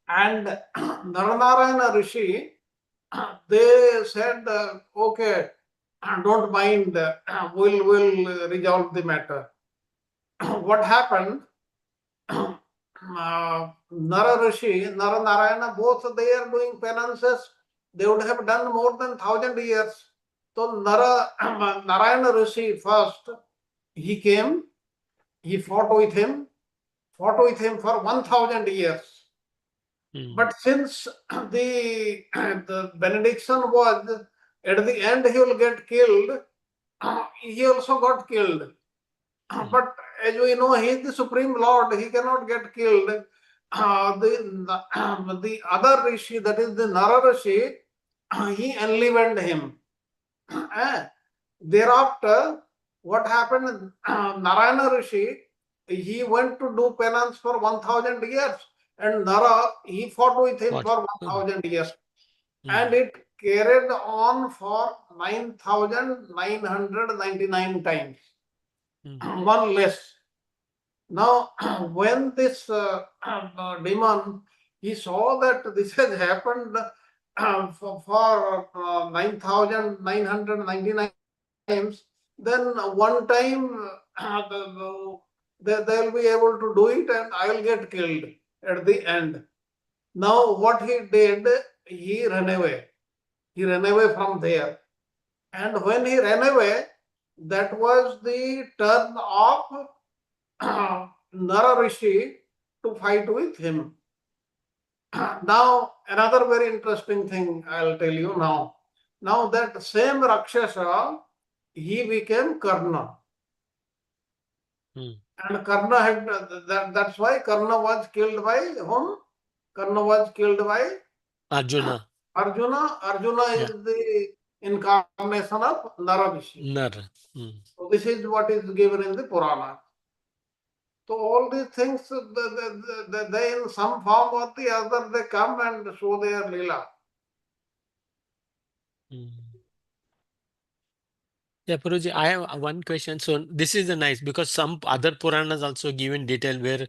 And Naranarayana Rishi, they said, okay, don't mind, we'll resolve the matter. What happened? Nara Rishi, Nara Narayana, both they are doing penances. They would have done more than 1,000 years. So Narayana Rishi first, he came, he fought with him for 1,000 years. But since the benediction was at the end he will get killed, he also got killed. But as we know, he is the Supreme Lord, he cannot get killed. The other Rishi, that is the Nara Rishi, he enlivened him. Thereafter, what happened? Narayana Rishi, he went to do penance for 1,000 years, and Nara, he fought with him for 1,000 years. And it carried on for 9,999 times. One less. Now, when this demon, he saw that this has happened for 9,999 times, then one time they will be able to do it and I will get killed at the end. Now, what he did, he ran away. He ran away from there. And when he ran away, that was the turn of Nara Rishi to fight with him. Now, another very interesting thing I'll tell you now. Now that same Rakshasa, he became Karna. And Karna had, that's why Karna was killed by whom? Karna was killed by Arjuna. Arjuna is the incarnation of Nara Rishi. So this is what is given in the Purana. So all these things, they in some form or the other, they come and show their Leela. Yeah, Puruji, I have one question. So this is nice because some other Puranas also give in detail where,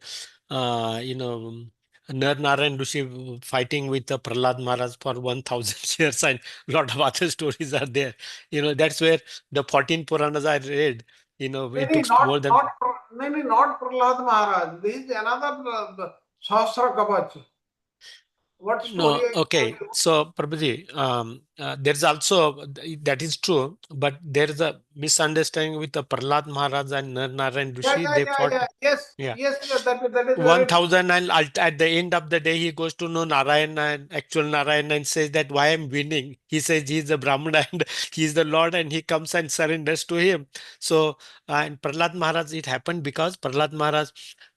Nar Narayan Rishi fighting with Prahlad Maharaj for 1,000 years and a lot of other stories are there. That's where the 14 Puranas I read, it took more than... Not Prahlad Maharaj. This is another Sahasra Kavach. What story? No, okay. So, Prabhuji, there's also, that is true, but there's a misunderstanding with the Prahlad Maharaj and Nar Narayan Rishi. They fought. Yes, that is very 1,000 and at the end of the day, he goes to know Narayana and actual Narayana and says that why I'm winning. He says he's the Brahmana and he's the Lord and he comes and surrenders to him. So, and Prahlad Maharaj, it happened because Prahlad Maharaj,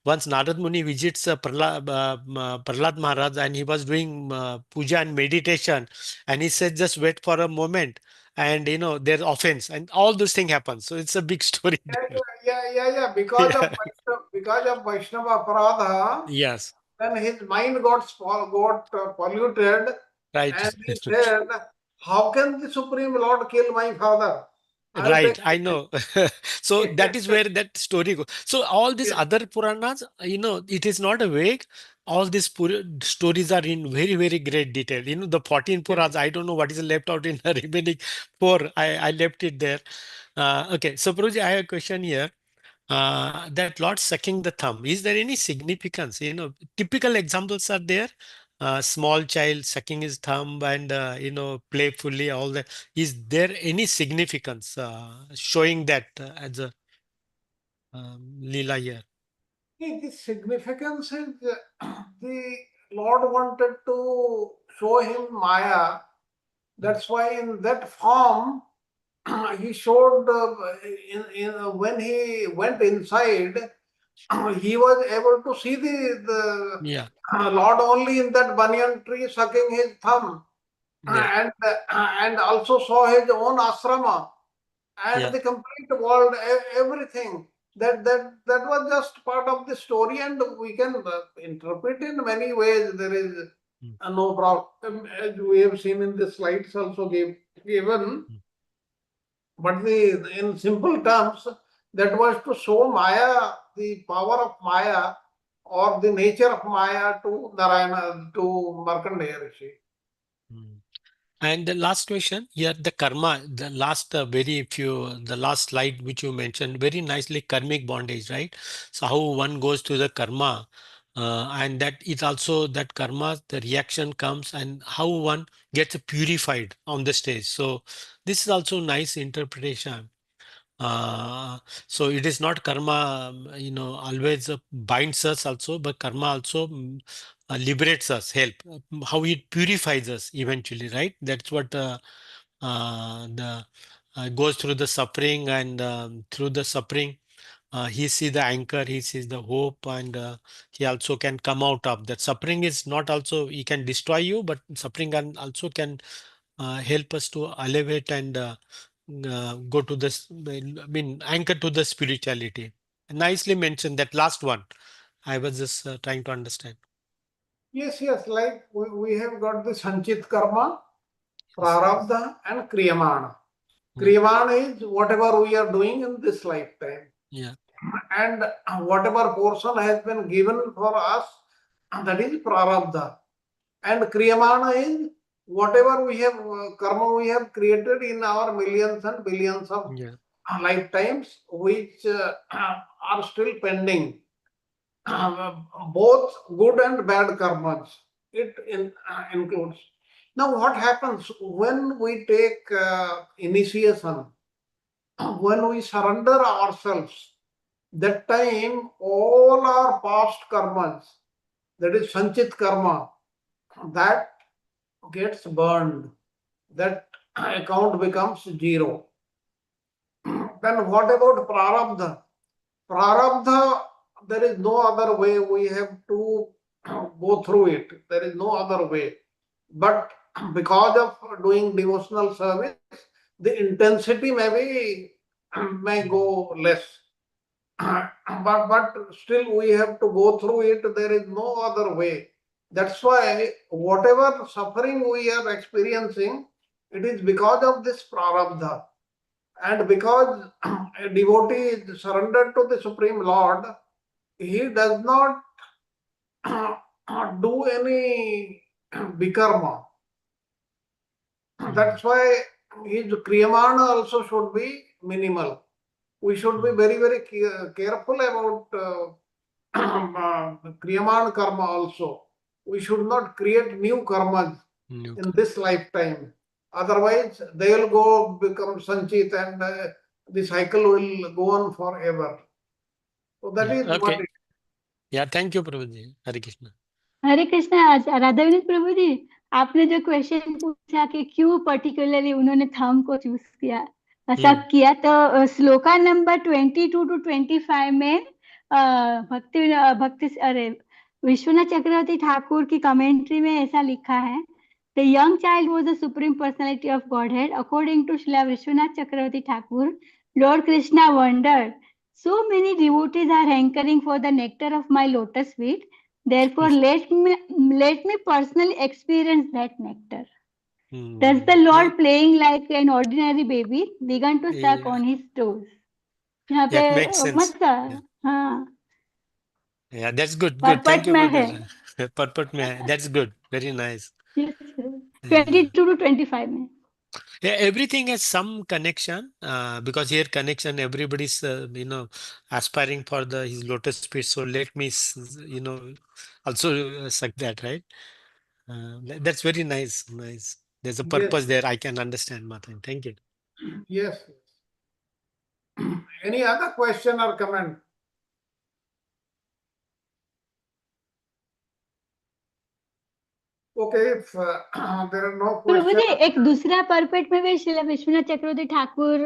once Narad Muni visits Prahlad Maharaj and he was doing puja and meditation and he says just wait for a moment and there's offense and all those things happen. So it's a big story there. Yeah. Because of Vaishnava Aparadha, Yes. then his mind got polluted. Right. And he said, how can the Supreme Lord kill my father? I'll Right, take I know. So that is where that story goes. So all these yes, other Puranas, it is not a vague. All these stories are in very, very great detail. The 14 yes. Puranas, I don't know what is left out in the remaining four. I left it there. Okay, so Prabhuji, I have a question here. That Lord sucking the thumb, is there any significance? Typical examples are there. Small child sucking his thumb and playfully all that. Is there any significance showing that as a lila here? The significance is the Lord wanted to show him Maya. Mm. That's why in that form he showed when he went inside, he was able to see the Yeah, Lord only in that banyan tree sucking his thumb, yeah, and also saw his own asrama and yeah. the complete world, everything. That was just part of the story, and we can interpret in many ways. There is Mm, no problem, as we have seen in the slides also given. mm, But in simple terms, that was to show Maya, the power of Maya, or the nature of Maya to Narayana, to Markandeya Rishi. mm. And the last question here, the karma, the last the last slide which you mentioned, very nicely karmic bondage, right? So how one goes to the karma, and that it also that karma, the reaction comes, and how one gets purified on the stage. So this is also nice interpretation. Uh, so it is not karma, always binds us also, but karma also liberates us, how it purifies us eventually, right? That's what the goes through the suffering, and through the suffering, he sees the anchor, he sees the hope, and he also can come out of that. Suffering is not also, he can destroy you, but suffering also can help us to elevate and go to this, I mean, anchor to the spirituality. Nicely mentioned that last one. I was just trying to understand. Yes, yes, like we have got the Sanchit Karma, Yes. Prarabdha, and Kriyamana. Yeah. Kriyamana is whatever we are doing in this lifetime, Yeah. and whatever portion has been given for us, that is Prarabdha. And Kriyamana is whatever we have, karma we have created in our millions and billions of Yeah. lifetimes, which are still pending. Both good and bad karmas. It includes. Now, what happens when we take initiation, when we surrender ourselves? That time, all our past karmas, that is sanchit karma, that gets burned. That account becomes zero. Then what about prarabdha? Prarabdha, there is no other way. We have to go through it. There is no other way. But because of doing devotional service, the intensity may go less. But still we have to go through it. There is no other way. That's why whatever suffering we are experiencing, it is because of this prarabdha. And because a devotee is surrendered to the Supreme Lord, he does not do any bikarma. Mm, That's why his kriyamana also should be minimal. We should be mm. very, very careful about kriyaman karma also. We should not create new karmas in Nuka. this lifetime. Otherwise, they will go become sanchit, and the cycle will go on forever. So that Yeah. is what Okay. it Yeah. Thank you, Prabhuji. Hare Krishna. हरे कृष्णा। राधा विनीत प्रभु जी, आपने जो question पूछा कि क्यों particularly उन्होंने thumb को choose किया, Hmm. सब किया, तो श्लोका नंबर 22 to 25 में भक्ति अरे विश्वनाथ चक्रवर्ती ठाकुर की कमेंट्री में ऐसा लिखा है, the young child was the supreme personality of Godhead according to Srila Vishwanath Chakravarti Thakur. Lord Krishna wondered, so many devotees are hankering for the nectar of my lotus feet. Therefore, let me personally experience that nectar. That's the Hmm. Lord playing like an ordinary baby, began to suck Yeah, on his toes. यहाँ पे that makes sense. मत Yeah, हाँ yeah, that's good. Good. Thank purport you में for है. that. Purport mein hai. That's good. Very nice. Yes, Yeah. 22 to 25 में. Yeah, everything has some connection because here connection everybody's aspiring for the his lotus feet. So let me also suck that, right? That's very nice. Nice. There's a Yes, purpose there. I can understand, Martin. Thank you. yes. Any other question or comment? Okay, if there are no Prabhu questions. जी एक दूसरा परपेट में भी Shri Vishwanath Chakravarti Thakur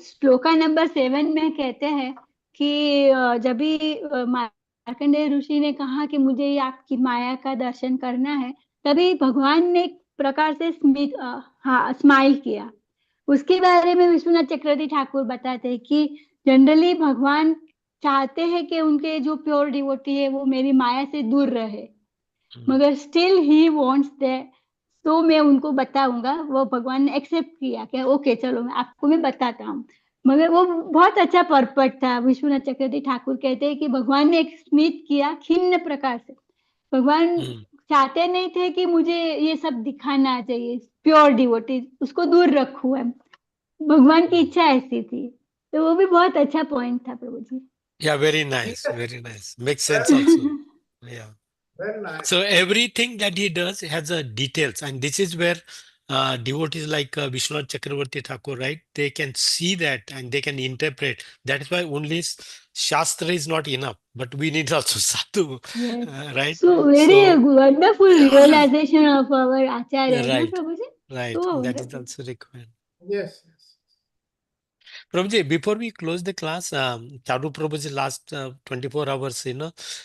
shloka number 7 में कहते हैं कि जब भी मार्कंडेय ऋषि ने कहा कि मुझे ये आपकी माया का दर्शन करना है, तभी भगवान ने एक प्रकार से स्माइल किया. उसके बारे में विश्वनाथ चक्रवर्ती ठाकुर बताते हैं कि जनरली भगवान चाहते हैं कि उनके जो प्योर डिवोटी है वो मेरी माया से दूर रहे, मगर स्टिल ही वांट्स दैट. तो मैं उनको बताऊंगा. वो भगवान ने एक्सेप्ट किया कि ओके चलो मैं बताता हूँ. मगर वो बहुत अच्छा पर्पट था. विश्वनाथ चक्रवर्ती ठाकुर कहते हैं कि भगवान ने एक स्मित किया खिन्न प्रकार से. भगवान चाहते नहीं थे कि मुझे ये सब दिखाना चाहिए. प्योर डिवोटी उसको दूर रखू है. भगवान की इच्छा ऐसी थी. तो वो भी बहुत अच्छा पॉइंट था प्रभु जी. Yeah, very nice. Yes, Very nice. Makes sense very, also. Yeah. very nice. So everything that he does has a details, and this is where devotees like Vishwanath Chakravarti Thakur, right? They can see that and they can interpret. That is why only Shastra is not enough, but we need also sadhu, Yes. right? So very So, wonderful realization of our Acharya, na right, Prabhuji? right. So That is wonderful. also required. Yes, yes. Prabhuji, before we close the class, Charu Prabhuji last 24 hours,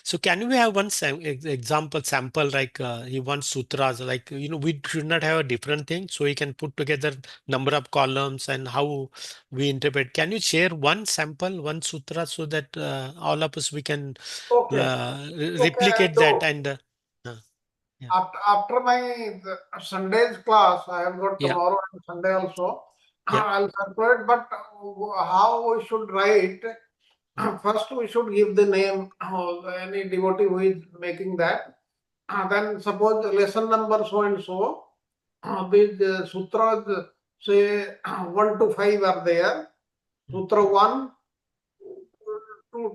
so can we have one example, sample, like he wants sutras, like, we should not have a different thing, so he can put together number of columns and how we interpret. Can you share one sample, one sutra, so that all of us, we can Okay, okay, I replicate that do. and, uh, yeah, After my Sunday's class, I have got yeah, tomorrow and Sunday also. yeah, I'll circulate, but how we should write? First, we should give the name of any devotee who is making that. Then suppose lesson number so and so. These sutras say 1 to 5 are there. Sutra 1,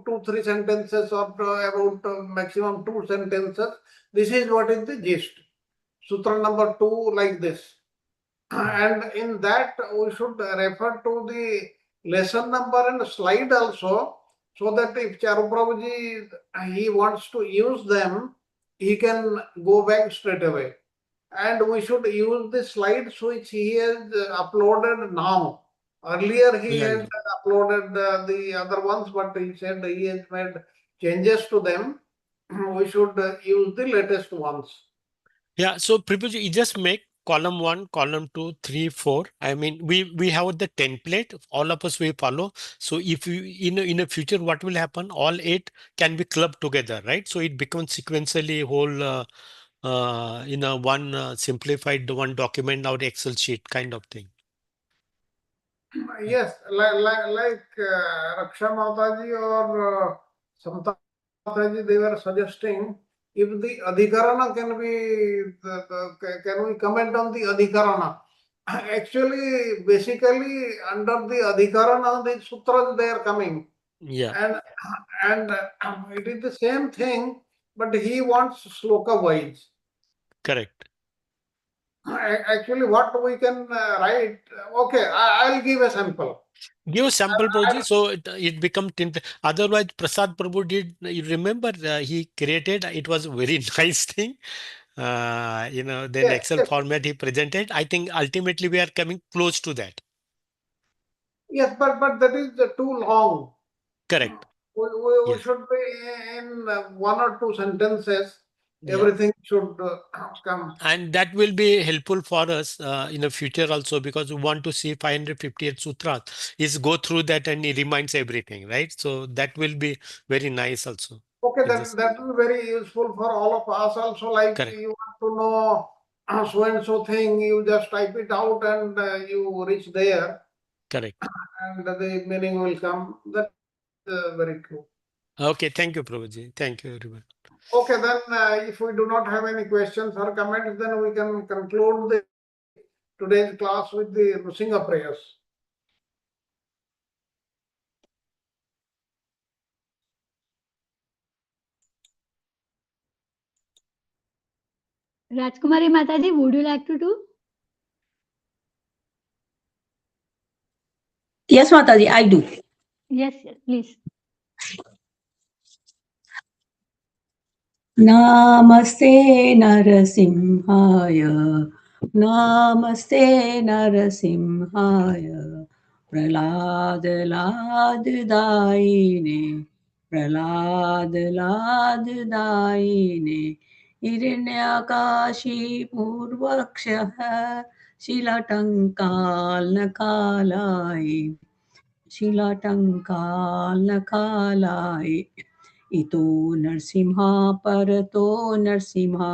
two, three sentences or about maximum 2 sentences. This is what is the gist. Sutra number 2 like this. And in that we should refer to the lesson number and slide also, so that if Charu Prabhuji he wants to use them, he can go back straight away. And we should use the slides which he has uploaded now. Earlier he yeah, had yeah. uploaded the other ones, but he said he has made changes to them. We should use the latest ones. Yeah, so Prabhuji, you just make column 1, column 2, 3, 4. I mean, we have the template. All of us we follow. So if you in a future, what will happen? All 8 can be clubbed together, right? So it becomes sequentially whole in a one simplified one document or Excel sheet kind of thing. Yes, like Raksha Mataji or Samta Mataji, they were suggesting if the Adhikarana can be, can we comment on the Adhikarana? Actually, basically, under the Adhikarana, the sutras they are coming, Yeah, and it is the same thing, but he wants sloka wise. correct. Actually, what we can write, okay, I'll give a sample. Give a sample, Prabhuji, so it become otherwise Prasad Prabhu did, you remember he created, it was a very nice thing. Then Yes, Excel yes, format he presented. I think ultimately we are coming close to that. yes, but that is too long. Correct. We Yes. should be in 1 or 2 sentences. Yeah. Everything should come. And that will be helpful for us in the future also, because we want to see 558 sutras is go through that and it reminds everything, right? So that will be very nice also. Okay, It just that will be very useful for all of us. Also, like correct. you want to know so and so thing, you just type it out and you reach there. Correct. And the meaning will come. That is very true. Okay, thank you, Prabhuji. Thank you, everyone. Okay, then if we do not have any questions or comments, then we can conclude today's class with the Nrsimha prayers. Rajkumari Mataji, would you like to do? Yes, Mataji, I do. Yes, please. Namaste Narasimhaya, Namaste Narasimhaya, Prahlad Lad Daine, Prahlad Lad Daine, Hiranyakashi Purvakshaha, Shilatangal Nakalai, Shilatangal Nakalai. इतो नरसिंहा परतो नरसिंहा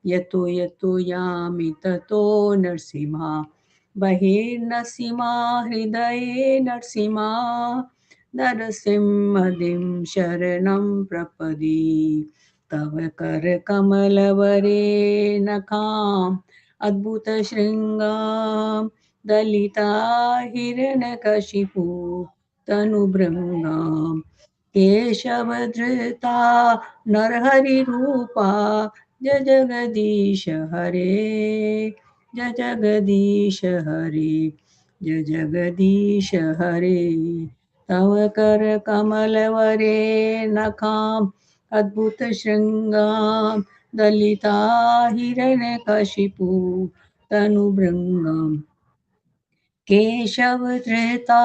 यतो यतो यामि ततो नरसिंहा बहिर्नरसिंहा हृदये नरसिंहा नरसिंहदिं शरणं प्रपदि तव करकमलवरे नखाम् अद्भुतशृङ्गां दलिता हिरण्यकशिपु तनुभृङ्गाम् केशवधृता नरहरिरूपा जय जगदीश हरे जय जगदीश हरे जय जगदीश हरे तव कर कमलवरे नखाम् अद्भुतशृङ्गां दलिता हिरण्यकशिपु तनुभृङ्गम् केशवधृता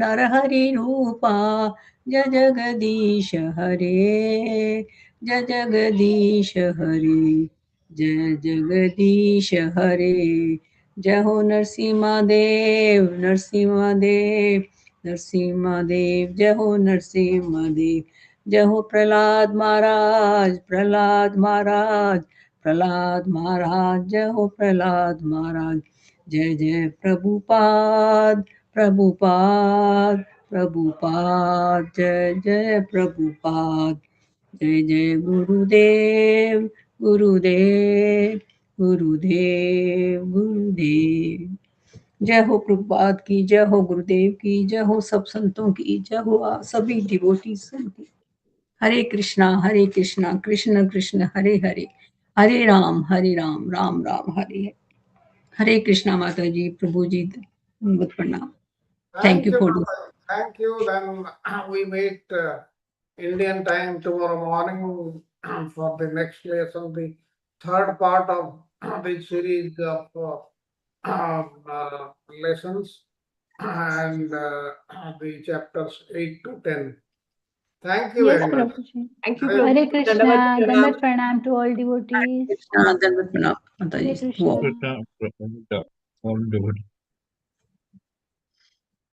नरहरिरूपा जय जगदीश हरे जय जगदीश हरे जय जगदीश हरे जय हो नरसिंहदेव नरसिंहदेव नरसिंहदेव जय हो नरसिंहदेव जय हो प्रहलाद महाराज प्रहलाद महाराज प्रहलाद महाराज जय हो प्रहलाद महाराज जय जय प्रभुपाद प्रभुपाद प्रभुपाद जय जय प्रभुपाद जय जय गुरुदेव गुरुदेव गुरुदेव गुरुदेव जय हो प्रभुपाद की जय हो गुरुदेव की जय हो सब संतों की जय हो सभी डिवोटीज की हरे कृष्णा कृष्ण कृष्ण हरे हरे हरे राम राम राम हरे हरे हरे कृष्णा माता जी प्रभु जी बहुत प्रणाम thank you for this Thank you. Then we meet Indian time tomorrow morning for the next lesson, the third part of the series of lessons and the chapters 8 to 10. Thank you Yes, very much. Prabhuji. Thank you, Hare Hare Prabhu. Krishna, Dandavat Pranam to all devotees. Krishna दंडवत प्रणाम माता Hare जी Krishna. Krishna, Krishna, all good.